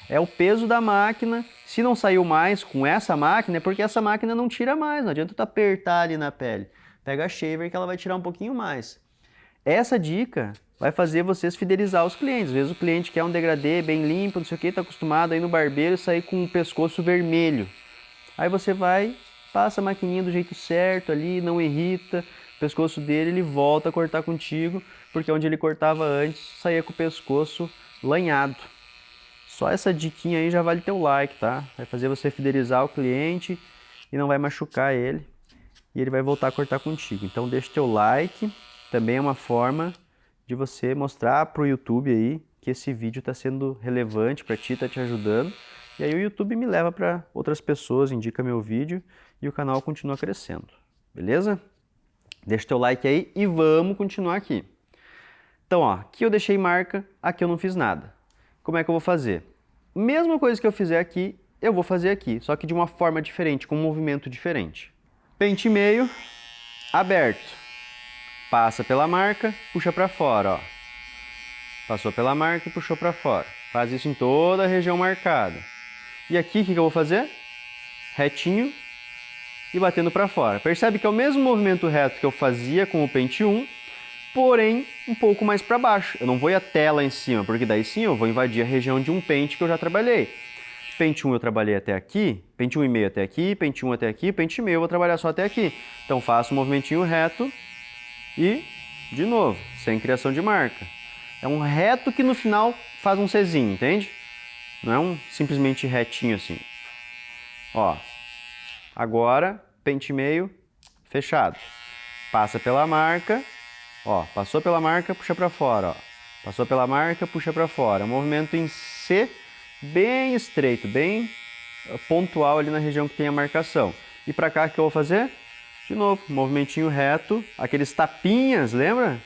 É o peso da máquina, se não saiu mais com essa máquina, é porque essa máquina não tira mais, não adianta tu apertar ali na pele. Pega a shaver que ela vai tirar um pouquinho mais. Essa dica vai fazer vocês fidelizar os clientes. Às vezes o cliente quer um degradê bem limpo, não sei o que, está acostumado a ir no barbeiro e sair com o pescoço vermelho. Aí você vai, passa a maquininha do jeito certo ali, não irrita, o pescoço dele ele volta a cortar contigo, porque onde ele cortava antes saía com o pescoço lanhado. Só essa diquinha aí já vale teu like, tá? Vai fazer você fidelizar o cliente e não vai machucar ele. E ele vai voltar a cortar contigo. Então deixa teu like, também é uma forma de você mostrar pro YouTube aí que esse vídeo está sendo relevante para ti, está te ajudando. E aí o YouTube me leva para outras pessoas, indica meu vídeo e o canal continua crescendo. Beleza? Deixa teu like aí e vamos continuar aqui. Então, ó, aqui eu deixei marca, aqui eu não fiz nada. Como é que eu vou fazer? Mesma coisa que eu fizer aqui, eu vou fazer aqui, só que de uma forma diferente, com um movimento diferente. Pente meio, aberto. Passa pela marca, puxa para fora, ó. Passou pela marca e puxou para fora. Faz isso em toda a região marcada. E aqui, o que eu vou fazer? Retinho e batendo para fora. Percebe que é o mesmo movimento reto que eu fazia com o pente 1, porém um pouco mais para baixo. Eu não vou ir até lá em cima, porque daí sim eu vou invadir a região de um pente que eu já trabalhei. Pente 1 eu trabalhei até aqui, pente 1,5 até aqui, pente 1 até aqui, pente meio eu vou trabalhar só até aqui. Então faço um movimentinho reto e, de novo, sem criação de marca. É um reto que no final faz um Czinho, entende? Não é um simplesmente retinho assim. Ó, agora pente meio fechado. Passa pela marca. Ó, passou pela marca, puxa para fora, ó. Passou pela marca, puxa para fora. Movimento em C bem estreito, bem pontual ali na região que tem a marcação. E para cá, o que eu vou fazer? De novo, movimentinho reto, aqueles tapinhas, lembra?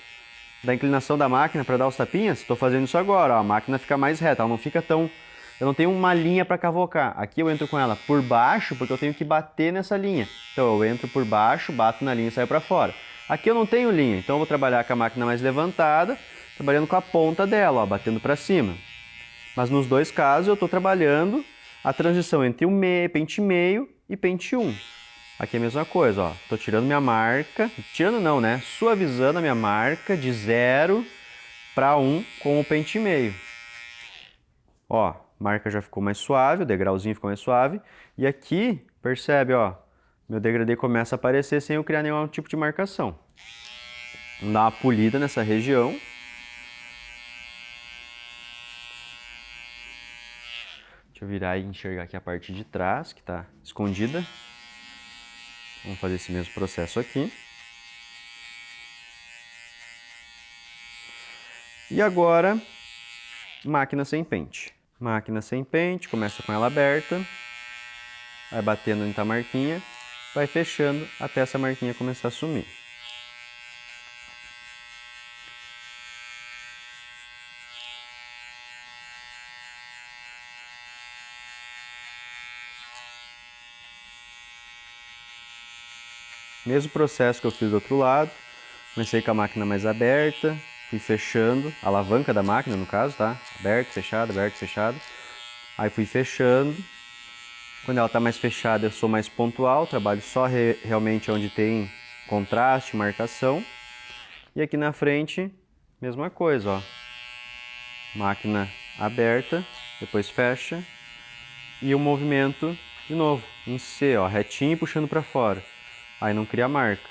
da inclinação da máquina para dar os tapinhas, estou fazendo isso agora, ó, a máquina fica mais reta, ela não fica tão... Eu não tenho uma linha para cavocar. Aqui eu entro com ela por baixo, porque eu tenho que bater nessa linha. Então eu entro por baixo, bato na linha e saio para fora. Aqui eu não tenho linha, então eu vou trabalhar com a máquina mais levantada, trabalhando com a ponta dela, ó, batendo para cima. Mas nos dois casos eu estou trabalhando a transição entre o pente meio e pente 1. Aqui é a mesma coisa, ó. Estou tirando minha marca, tirando não, né? Suavizando a minha marca de 0 para 1 com o pente meio. Ó, a marca já ficou mais suave, o degrauzinho ficou mais suave. E aqui, percebe, ó, meu degradê começa a aparecer sem eu criar nenhum tipo de marcação. Vamos dar uma polida nessa região. Deixa eu virar e enxergar aqui a parte de trás, que está escondida. Vamos fazer esse mesmo processo aqui. E agora, máquina sem pente. Máquina sem pente, começa com ela aberta, vai batendo onde está a marquinha, vai fechando até essa marquinha começar a sumir. Mesmo processo que eu fiz do outro lado, comecei com a máquina mais aberta, fui fechando, a alavanca da máquina no caso, tá? Aberto, fechado, aberto, fechado. Aí fui fechando. Quando ela está mais fechada eu sou mais pontual, trabalho só realmente onde tem contraste, marcação. E aqui na frente, mesma coisa, ó. Máquina aberta, depois fecha. E o movimento de novo, em C, ó, retinho e puxando para fora. Aí não cria marca.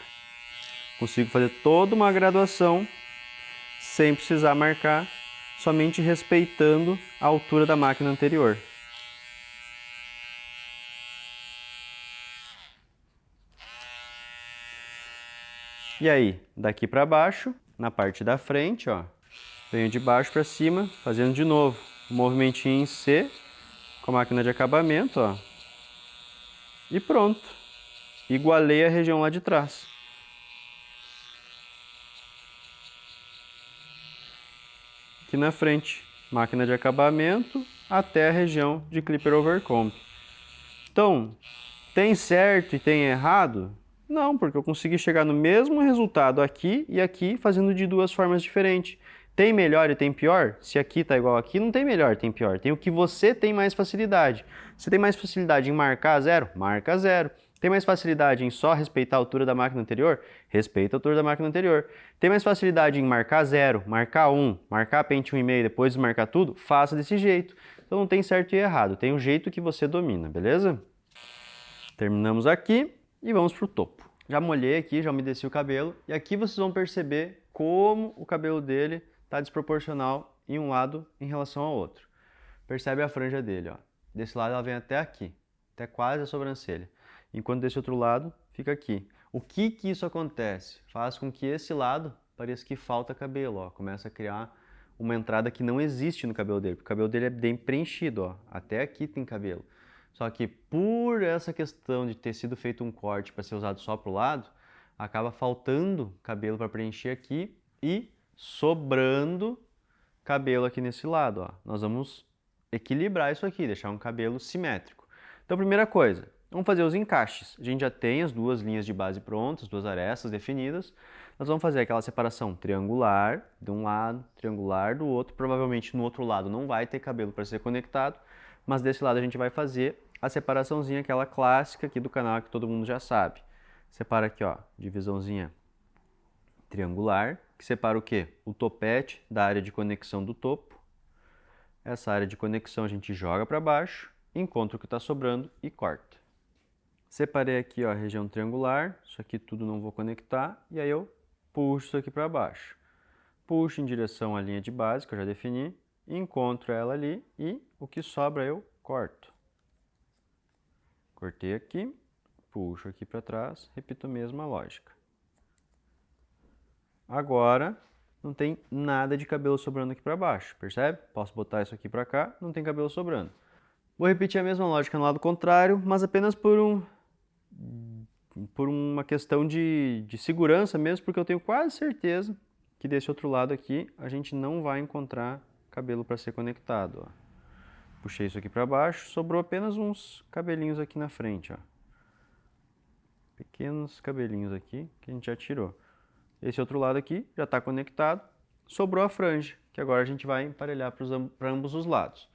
Consigo fazer toda uma graduação sem precisar marcar, somente respeitando a altura da máquina anterior. E aí, daqui para baixo, na parte da frente, ó, venho de baixo para cima, fazendo de novo um movimentinho em C, com a máquina de acabamento, ó. E pronto. Igualei a região lá de trás. Aqui na frente, máquina de acabamento até a região de Clipper Overcomb. Então, tem certo e tem errado? Não, porque eu consegui chegar no mesmo resultado aqui e aqui, fazendo de duas formas diferentes. Tem melhor e tem pior? Se aqui está igual aqui, não tem melhor, tem pior. Tem o que você tem mais facilidade. Você tem mais facilidade em marcar zero? Marca zero. Tem mais facilidade em só respeitar a altura da máquina anterior? Respeita a altura da máquina anterior. Tem mais facilidade em marcar 0, marcar 1, marcar pente 1,5 e depois desmarcar tudo? Faça desse jeito. Então não tem certo e errado, tem o jeito que você domina, beleza? Terminamos aqui e vamos para o topo. Já molhei aqui, já umedeci o cabelo e aqui vocês vão perceber como o cabelo dele está desproporcional em um lado em relação ao outro. Percebe a franja dele, ó. Desse lado ela vem até aqui, até quase a sobrancelha. Enquanto desse outro lado fica aqui. O que isso acontece? Faz com que esse lado pareça que falta cabelo, ó. Começa a criar uma entrada que não existe no cabelo dele, porque o cabelo dele é bem preenchido, ó. Até aqui tem cabelo. Só que por essa questão de ter sido feito um corte para ser usado só para o lado, acaba faltando cabelo para preencher aqui e sobrando cabelo aqui nesse lado, ó. Nós vamos equilibrar isso aqui, deixar um cabelo simétrico. Então, primeira coisa, vamos fazer os encaixes. A gente já tem as duas linhas de base prontas, duas arestas definidas. Nós vamos fazer aquela separação triangular de um lado, triangular do outro. Provavelmente no outro lado não vai ter cabelo para ser conectado, mas desse lado a gente vai fazer a separaçãozinha, aquela clássica aqui do canal que todo mundo já sabe. Separa aqui, ó, divisãozinha triangular, que separa o quê? O topete da área de conexão do topo. Essa área de conexão a gente joga para baixo, encontra o que está sobrando e corta. Separei aqui, ó, a região triangular, isso aqui tudo não vou conectar, e aí eu puxo isso aqui para baixo. Puxo em direção à linha de base, que eu já defini, encontro ela ali e o que sobra eu corto. Cortei aqui, puxo aqui para trás, repito a mesma lógica. Agora, não tem nada de cabelo sobrando aqui para baixo, percebe? Posso botar isso aqui para cá, não tem cabelo sobrando. Vou repetir a mesma lógica no lado contrário, mas apenas por uma questão de segurança mesmo, porque eu tenho quase certeza que desse outro lado aqui a gente não vai encontrar cabelo para ser conectado, ó. Puxei isso aqui para baixo, sobrou apenas uns cabelinhos aqui na frente, ó. Pequenos cabelinhos aqui que a gente já tirou. Esse outro lado aqui já está conectado, sobrou a franja, que agora a gente vai emparelhar para ambos os lados.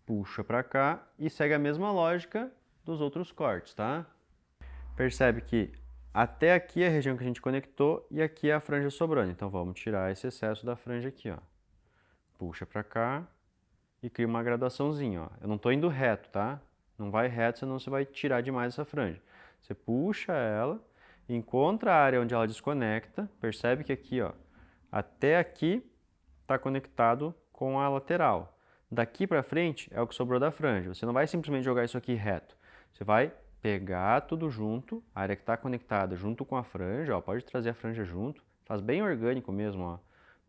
Puxa para cá e segue a mesma lógica dos outros cortes, tá? Percebe que até aqui é a região que a gente conectou e aqui é a franja sobrando. Então vamos tirar esse excesso da franja aqui, ó. Puxa para cá e cria uma graduaçãozinha, ó. Eu não estou indo reto, tá? Não vai reto, senão você vai tirar demais essa franja. Você puxa ela, encontra a área onde ela desconecta, percebe que aqui, ó, até aqui está conectado com a lateral. Daqui para frente é o que sobrou da franja. Você não vai simplesmente jogar isso aqui reto. Você vai pegar tudo junto, a área que está conectada junto com a franja, ó, pode trazer a franja junto, faz bem orgânico mesmo, ó.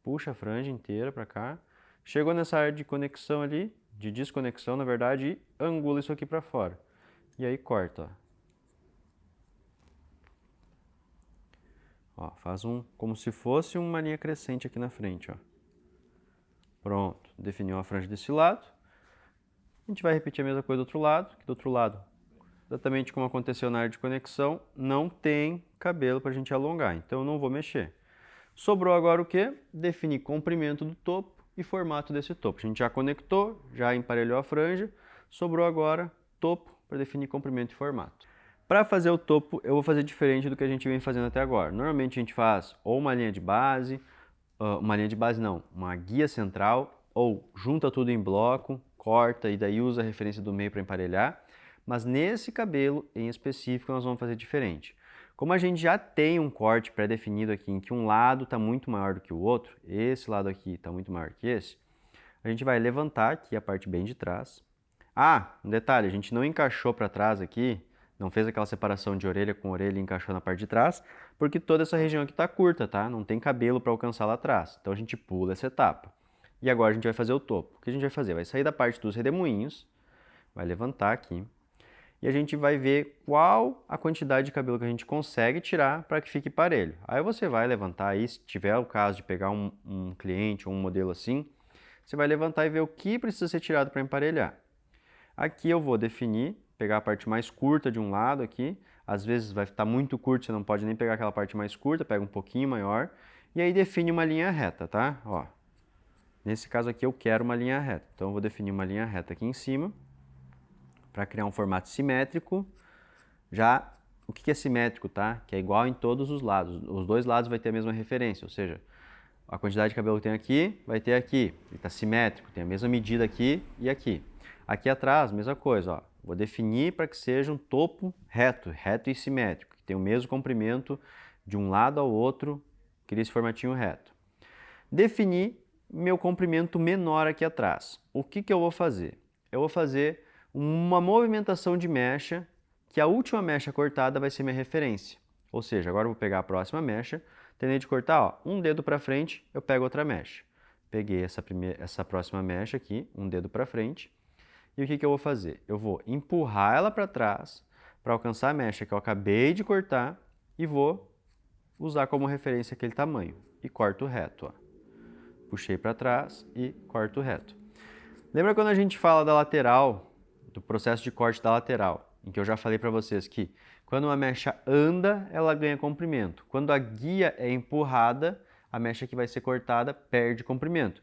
Puxa a franja inteira para cá, chegou nessa área de conexão ali, de desconexão na verdade, e angula isso aqui para fora. E aí corta, ó. Ó, faz como se fosse uma linha crescente aqui na frente, ó. Pronto, definiu a franja desse lado. A gente vai repetir a mesma coisa do outro lado, que do outro lado, exatamente como aconteceu na área de conexão, não tem cabelo para a gente alongar, então eu não vou mexer. Sobrou agora o que? Definir comprimento do topo e formato desse topo. A gente já conectou, já emparelhou a franja, sobrou agora topo para definir comprimento e formato. Para fazer o topo, eu vou fazer diferente do que a gente vem fazendo até agora. Normalmente a gente faz ou uma linha de base não, uma guia central, ou junta tudo em bloco, corta e daí usa a referência do meio para emparelhar. Mas nesse cabelo em específico nós vamos fazer diferente. Como a gente já tem um corte pré-definido aqui em que um lado está muito maior do que o outro, esse lado aqui está muito maior que esse, a gente vai levantar aqui a parte bem de trás. Ah, um detalhe, a gente não encaixou para trás aqui, não fez aquela separação de orelha com orelha e encaixou na parte de trás, porque toda essa região aqui está curta, tá? Não tem cabelo para alcançar lá atrás. Então a gente pula essa etapa. E agora a gente vai fazer o topo. O que a gente vai fazer? Vai sair da parte dos redemoinhos, vai levantar aqui, e a gente vai ver qual a quantidade de cabelo que a gente consegue tirar para que fique parelho. Aí você vai levantar aí, se tiver o caso de pegar um cliente ou um modelo assim, você vai levantar e ver o que precisa ser tirado para emparelhar. Aqui eu vou definir, pegar a parte mais curta de um lado aqui, às vezes vai estar muito curto, você não pode nem pegar aquela parte mais curta, pega um pouquinho maior, e aí define uma linha reta, tá? Ó, nesse caso aqui eu quero uma linha reta, então eu vou definir uma linha reta aqui em cima, para criar um formato simétrico. Já, o que é simétrico, tá? Que é igual em todos os lados, os dois lados vai ter a mesma referência, ou seja, a quantidade de cabelo que tem aqui, vai ter aqui, ele está simétrico, tem a mesma medida aqui e aqui. Aqui atrás, mesma coisa, ó. Vou definir para que seja um topo reto, reto e simétrico, que tem o mesmo comprimento de um lado ao outro, cria esse formatinho reto. Definir meu comprimento menor aqui atrás. O que eu vou fazer? Eu vou fazer uma movimentação de mecha, que a última mecha cortada vai ser minha referência. Ou seja, agora eu vou pegar a próxima mecha, terminei de cortar, ó, um dedo para frente, eu pego outra mecha. Peguei essa próxima mecha aqui, um dedo para frente, e o que eu vou fazer? Eu vou empurrar ela para trás, para alcançar a mecha que eu acabei de cortar, e vou usar como referência aquele tamanho, e corto reto, ó. Puxei para trás e corto reto. Lembra quando a gente fala da lateral, do processo de corte da lateral, em que eu já falei para vocês que quando uma mecha anda, ela ganha comprimento. Quando a guia é empurrada, a mecha que vai ser cortada perde comprimento.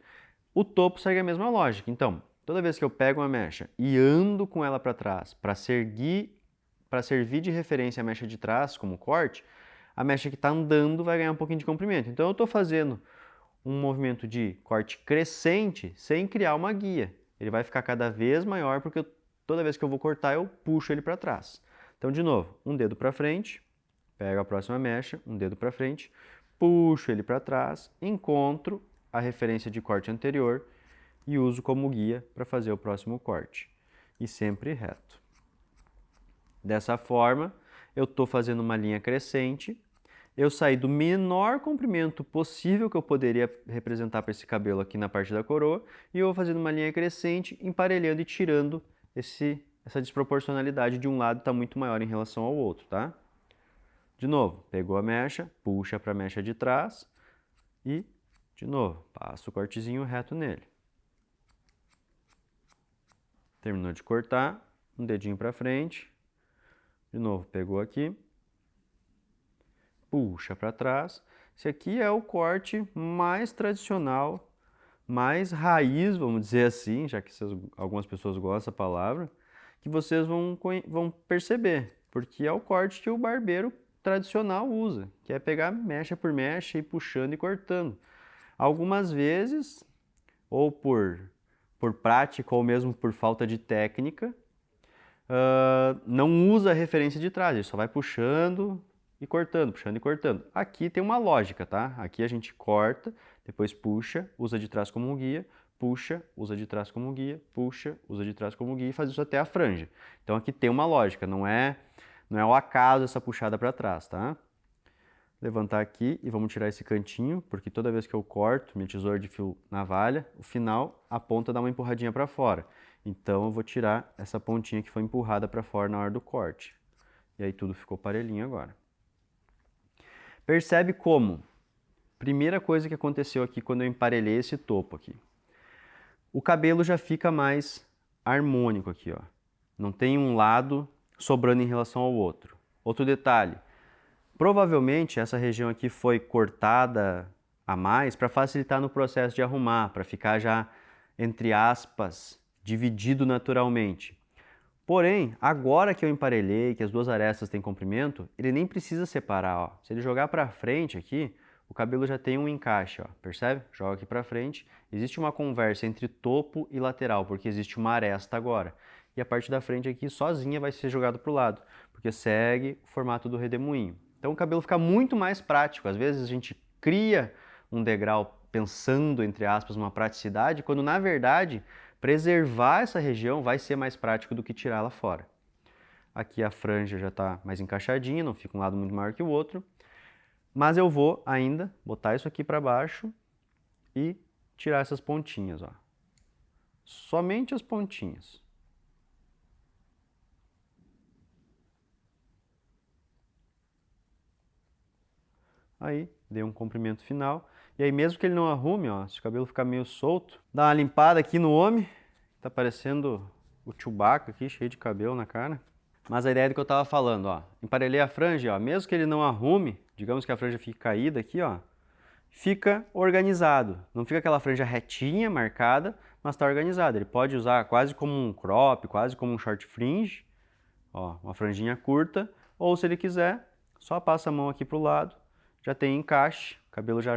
O topo segue a mesma lógica. Então, toda vez que eu pego uma mecha e ando com ela para trás para servir de referência a mecha de trás como corte, a mecha que está andando vai ganhar um pouquinho de comprimento. Então eu estou fazendo um movimento de corte crescente sem criar uma guia. Ele vai ficar cada vez maior porque toda vez que eu vou cortar eu puxo ele para trás. Então de novo, um dedo para frente, pego a próxima mecha, um dedo para frente, puxo ele para trás, encontro a referência de corte anterior e uso como guia para fazer o próximo corte. E sempre reto. Dessa forma, eu estou fazendo uma linha crescente, eu saí do menor comprimento possível que eu poderia representar para esse cabelo aqui na parte da coroa e eu vou fazendo uma linha crescente, emparelhando e tirando essa desproporcionalidade de um lado está muito maior em relação ao outro, tá? De novo, pegou a mecha, puxa para a mecha de trás, e, de novo, passa o cortezinho reto nele. Terminou de cortar, um dedinho para frente, de novo, pegou aqui, puxa para trás. Esse aqui é o corte mais tradicional, mais raiz, vamos dizer assim, já que algumas pessoas gostam dessa palavra, que vocês vão perceber, porque é o corte que o barbeiro tradicional usa, que é pegar mecha por mecha e puxando e cortando. Algumas vezes, ou por prática ou mesmo por falta de técnica, não usa a referência de trás, ele só vai puxando e cortando, puxando e cortando. Aqui tem uma lógica, tá? Aqui a gente corta, depois puxa, usa de trás como guia, puxa, usa de trás como guia, puxa, usa de trás como guia e faz isso até a franja. Então aqui tem uma lógica, não é ao acaso essa puxada para trás, tá? Levantar aqui e vamos tirar esse cantinho, porque toda vez que eu corto minha tesoura de fio navalha, o final, a ponta dá uma empurradinha para fora. Então eu vou tirar essa pontinha que foi empurrada para fora na hora do corte. E aí tudo ficou parelhinho agora. Percebe como? Primeira coisa que aconteceu aqui quando eu emparelhei esse topo aqui. O cabelo já fica mais harmônico aqui, ó. Não tem um lado sobrando em relação ao outro. Outro detalhe, provavelmente essa região aqui foi cortada a mais para facilitar no processo de arrumar, para ficar já, entre aspas, dividido naturalmente. Porém, agora que eu emparelhei, que as duas arestas têm comprimento, ele nem precisa separar, ó. Se ele jogar para frente aqui, o cabelo já tem um encaixe, ó. Percebe? Joga aqui para frente. Existe uma conversa entre topo e lateral, porque existe uma aresta agora. E a parte da frente aqui sozinha vai ser jogado para o lado, porque segue o formato do redemoinho. Então o cabelo fica muito mais prático. Às vezes a gente cria um degrau pensando, entre aspas, uma praticidade, quando na verdade preservar essa região vai ser mais prático do que tirá-la fora. Aqui a franja já está mais encaixadinha, não fica um lado muito maior que o outro. Mas eu vou ainda botar isso aqui para baixo e tirar essas pontinhas, ó. Somente as pontinhas. Aí, dei um comprimento final. E aí, mesmo que ele não arrume, ó, se o cabelo ficar meio solto, dá uma limpada aqui no homem. Tá parecendo o Chewbacca aqui, cheio de cabelo na cara. Mas a ideia do que eu tava falando, ó. Emparelhei a franja, ó. Mesmo que ele não arrume, digamos que a franja fique caída aqui, ó. Fica organizado. Não fica aquela franja retinha, marcada, mas tá organizado. Ele pode usar quase como um crop, quase como um short fringe. Ó, uma franjinha curta. Ou se ele quiser, só passa a mão aqui pro lado. Já tem encaixe, o cabelo já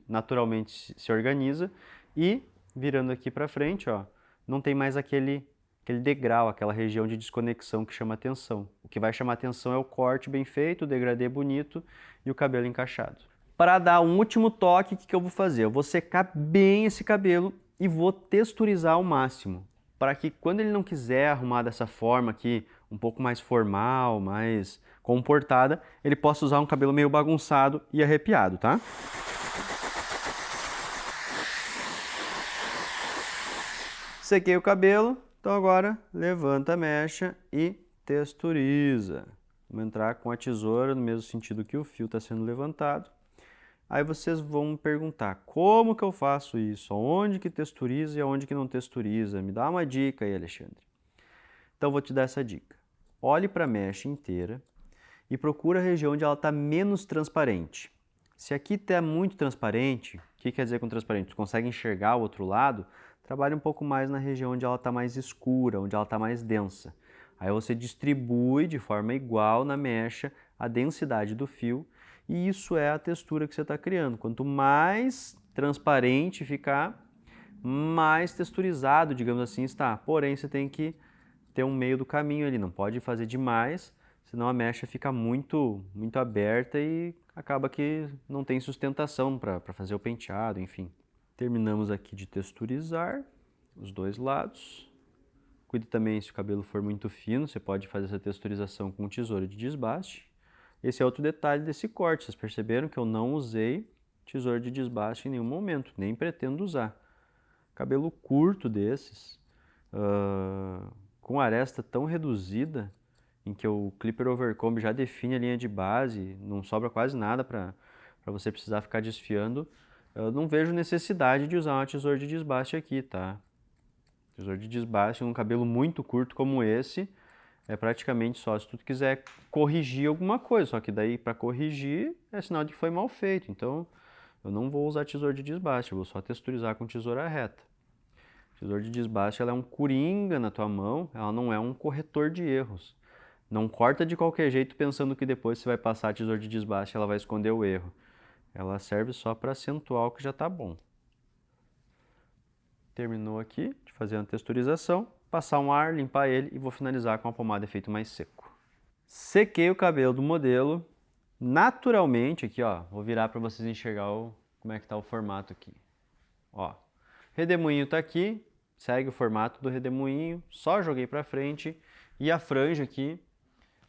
naturalmente se organiza e virando aqui para frente, ó, não tem mais aquele degrau, aquela região de desconexão que chama atenção. O que vai chamar atenção é o corte bem feito, o degradê bonito e o cabelo encaixado. Para dar um último toque, o que eu vou fazer? Eu vou secar bem esse cabelo e vou texturizar ao máximo, para que quando ele não quiser arrumar dessa forma aqui, um pouco mais formal, mais comportada, ele possa usar um cabelo meio bagunçado e arrepiado, tá? Sequei o cabelo, então agora levanta a mecha e texturiza. Vamos entrar com a tesoura no mesmo sentido que o fio está sendo levantado. Aí vocês vão me perguntar, como que eu faço isso? Onde que texturiza e aonde que não texturiza? Me dá uma dica aí, Alexandre. Então eu vou te dar essa dica. Olhe para a mecha inteira e procura a região onde ela está menos transparente. Se aqui está muito transparente, o que quer dizer com transparente? Você consegue enxergar o outro lado? Trabalhe um pouco mais na região onde ela está mais escura, onde ela está mais densa. Aí você distribui de forma igual na mecha a densidade do fio e isso é a textura que você está criando. Quanto mais transparente ficar, mais texturizado, digamos assim, está. Porém, você tem que ter um meio do caminho ali, não pode fazer demais, senão a mecha fica muito aberta e acaba que não tem sustentação para fazer o penteado, enfim. Terminamos aqui de texturizar os dois lados. Cuide também se o cabelo for muito fino, você pode fazer essa texturização com tesoura de desbaste. Esse é outro detalhe desse corte, vocês perceberam que eu não usei tesoura de desbaste em nenhum momento, nem pretendo usar. Cabelo curto desses, com aresta tão reduzida, em que o clipper overcomb já define a linha de base, não sobra quase nada para você precisar ficar desfiando, eu não vejo necessidade de usar uma tesoura de desbaste aqui, tá? Tesoura de desbaste num cabelo muito curto como esse, é praticamente só se tu quiser corrigir alguma coisa, só que daí para corrigir é sinal de que foi mal feito, então eu não vou usar tesoura de desbaste, eu vou só texturizar com tesoura reta. Tesoura de desbaste ela é um coringa na tua mão, ela não é um corretor de erros. Não corta de qualquer jeito pensando que depois você vai passar a tesoura de desbaste e ela vai esconder o erro. Ela serve só para acentuar o que já está bom. Terminou aqui de fazer a texturização, passar um ar, limpar ele e vou finalizar com a pomada efeito mais seco. Sequei o cabelo do modelo, naturalmente aqui ó, vou virar para vocês enxergar como é que está o formato aqui. Ó, redemoinho está aqui, segue o formato do redemoinho, só joguei para frente e a franja aqui,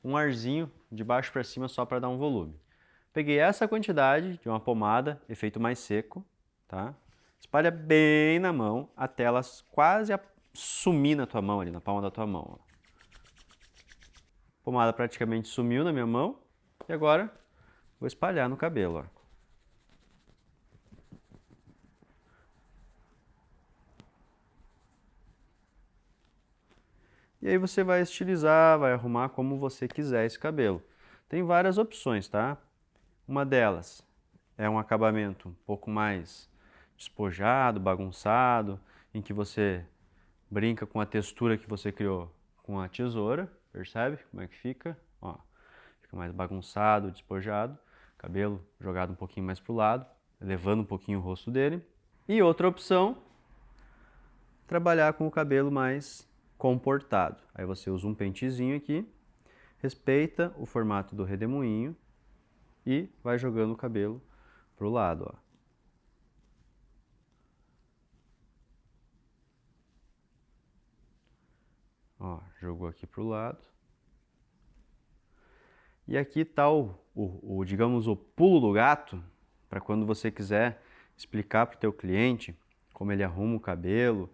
um arzinho de baixo para cima só para dar um volume. Peguei essa quantidade de uma pomada, efeito mais seco, tá? Espalha bem na mão até ela quase sumir na tua mão ali, na palma da tua mão. Ó. A pomada praticamente sumiu na minha mão e agora vou espalhar no cabelo, ó. E aí você vai estilizar, vai arrumar como você quiser esse cabelo. Tem várias opções, tá? Uma delas é um acabamento um pouco mais despojado, bagunçado, em que você brinca com a textura que você criou com a tesoura, percebe como é que fica? Ó, fica mais bagunçado, despojado, cabelo jogado um pouquinho mais para o lado, elevando um pouquinho o rosto dele. E outra opção, trabalhar com o cabelo mais comportado. Aí você usa um pentezinho aqui, respeita o formato do redemoinho e vai jogando o cabelo pro lado, ó. Ó, jogou aqui pro lado. E aqui tá digamos, o pulo do gato, para quando você quiser explicar para o teu cliente como ele arruma o cabelo,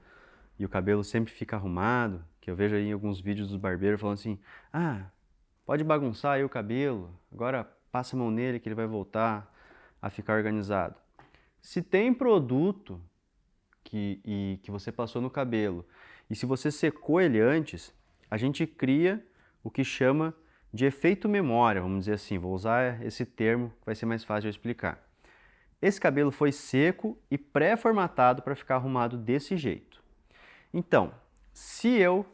e o cabelo sempre fica arrumado, que eu vejo aí em alguns vídeos dos barbeiros falando assim, ah, pode bagunçar aí o cabelo, agora passa a mão nele que ele vai voltar a ficar organizado. Se tem produto que você passou no cabelo e se você secou ele antes, a gente cria o que chama de efeito memória, vamos dizer assim, vou usar esse termo que vai ser mais fácil de eu explicar. Esse cabelo foi seco e pré-formatado para ficar arrumado desse jeito. Então, se eu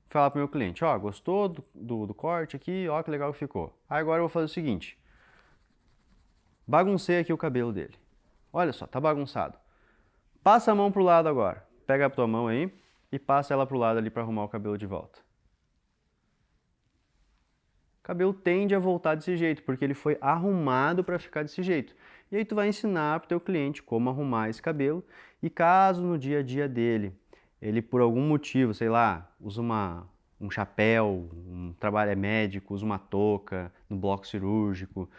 falar para o meu cliente, ó, gostou do corte aqui, ó que legal que ficou. Aí agora eu vou fazer o seguinte, baguncei aqui o cabelo dele. Olha só, tá bagunçado. Passa a mão pro lado agora. Pega a tua mão aí e passa ela pro lado ali para arrumar o cabelo de volta. O cabelo tende a voltar desse jeito, porque ele foi arrumado para ficar desse jeito. E aí tu vai ensinar pro teu cliente como arrumar esse cabelo e caso no dia a dia dele ele por algum motivo, sei lá, usa um chapéu, trabalho é médico, usa uma touca no bloco cirúrgico,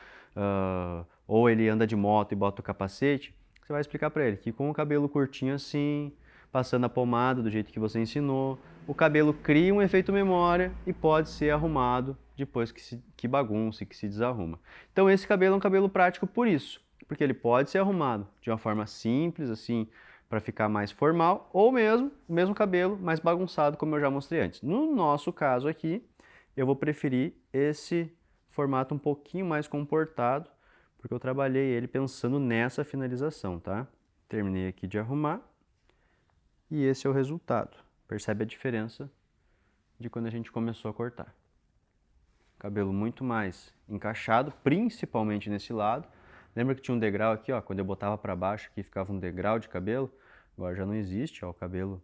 ou ele anda de moto e bota o capacete, você vai explicar para ele que com o cabelo curtinho assim, passando a pomada do jeito que você ensinou, o cabelo cria um efeito memória e pode ser arrumado depois que bagunça e que se desarruma. Então esse cabelo é um cabelo prático por isso, porque ele pode ser arrumado de uma forma simples, assim, para ficar mais formal, ou mesmo o mesmo cabelo mais bagunçado, como eu já mostrei antes. No nosso caso aqui, eu vou preferir esse formato um pouquinho mais comportado, porque eu trabalhei ele pensando nessa finalização, tá? Terminei aqui de arrumar e esse é o resultado. Percebe a diferença de quando a gente começou a cortar. Cabelo muito mais encaixado, principalmente nesse lado. Lembra que tinha um degrau aqui, ó, quando eu botava para baixo aqui ficava um degrau de cabelo? Agora já não existe, ó, o cabelo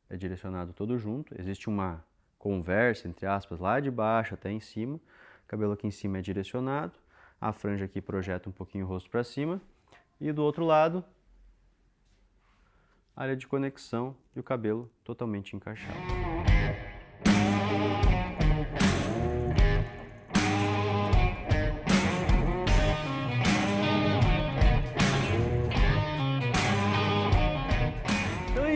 é direcionado todo junto. Existe uma conversa, entre aspas, lá de baixo até em cima. O cabelo aqui em cima é direcionado. A franja aqui projeta um pouquinho o rosto para cima. E do outro lado, área de conexão e o cabelo totalmente encaixado.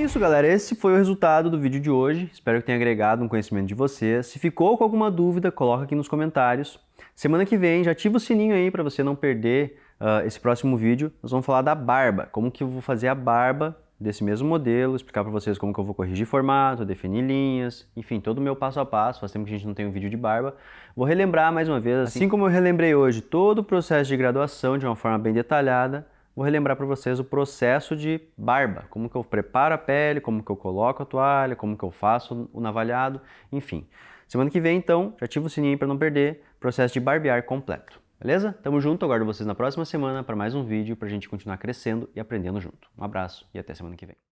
Isso, galera, esse foi o resultado do vídeo de hoje, espero que tenha agregado um conhecimento de vocês. Se ficou com alguma dúvida, coloca aqui nos comentários. Semana que vem já ativa o sininho aí para você não perder esse próximo vídeo nós vamos falar da barba, como que eu vou fazer a barba desse mesmo modelo, explicar para vocês como que eu vou corrigir formato, definir linhas, enfim, todo o meu passo a passo. Faz tempo que a gente não tem um vídeo de barba. Vou relembrar mais uma vez, assim como eu relembrei hoje todo o processo de graduação de uma forma bem detalhada, vou relembrar para vocês o processo de barba, como que eu preparo a pele, como que eu coloco a toalha, como que eu faço o navalhado, enfim. Semana que vem, então, já ativa o sininho para não perder o processo de barbear completo. Beleza? Tamo junto, aguardo vocês na próxima semana para mais um vídeo para a gente continuar crescendo e aprendendo junto. Um abraço e até semana que vem.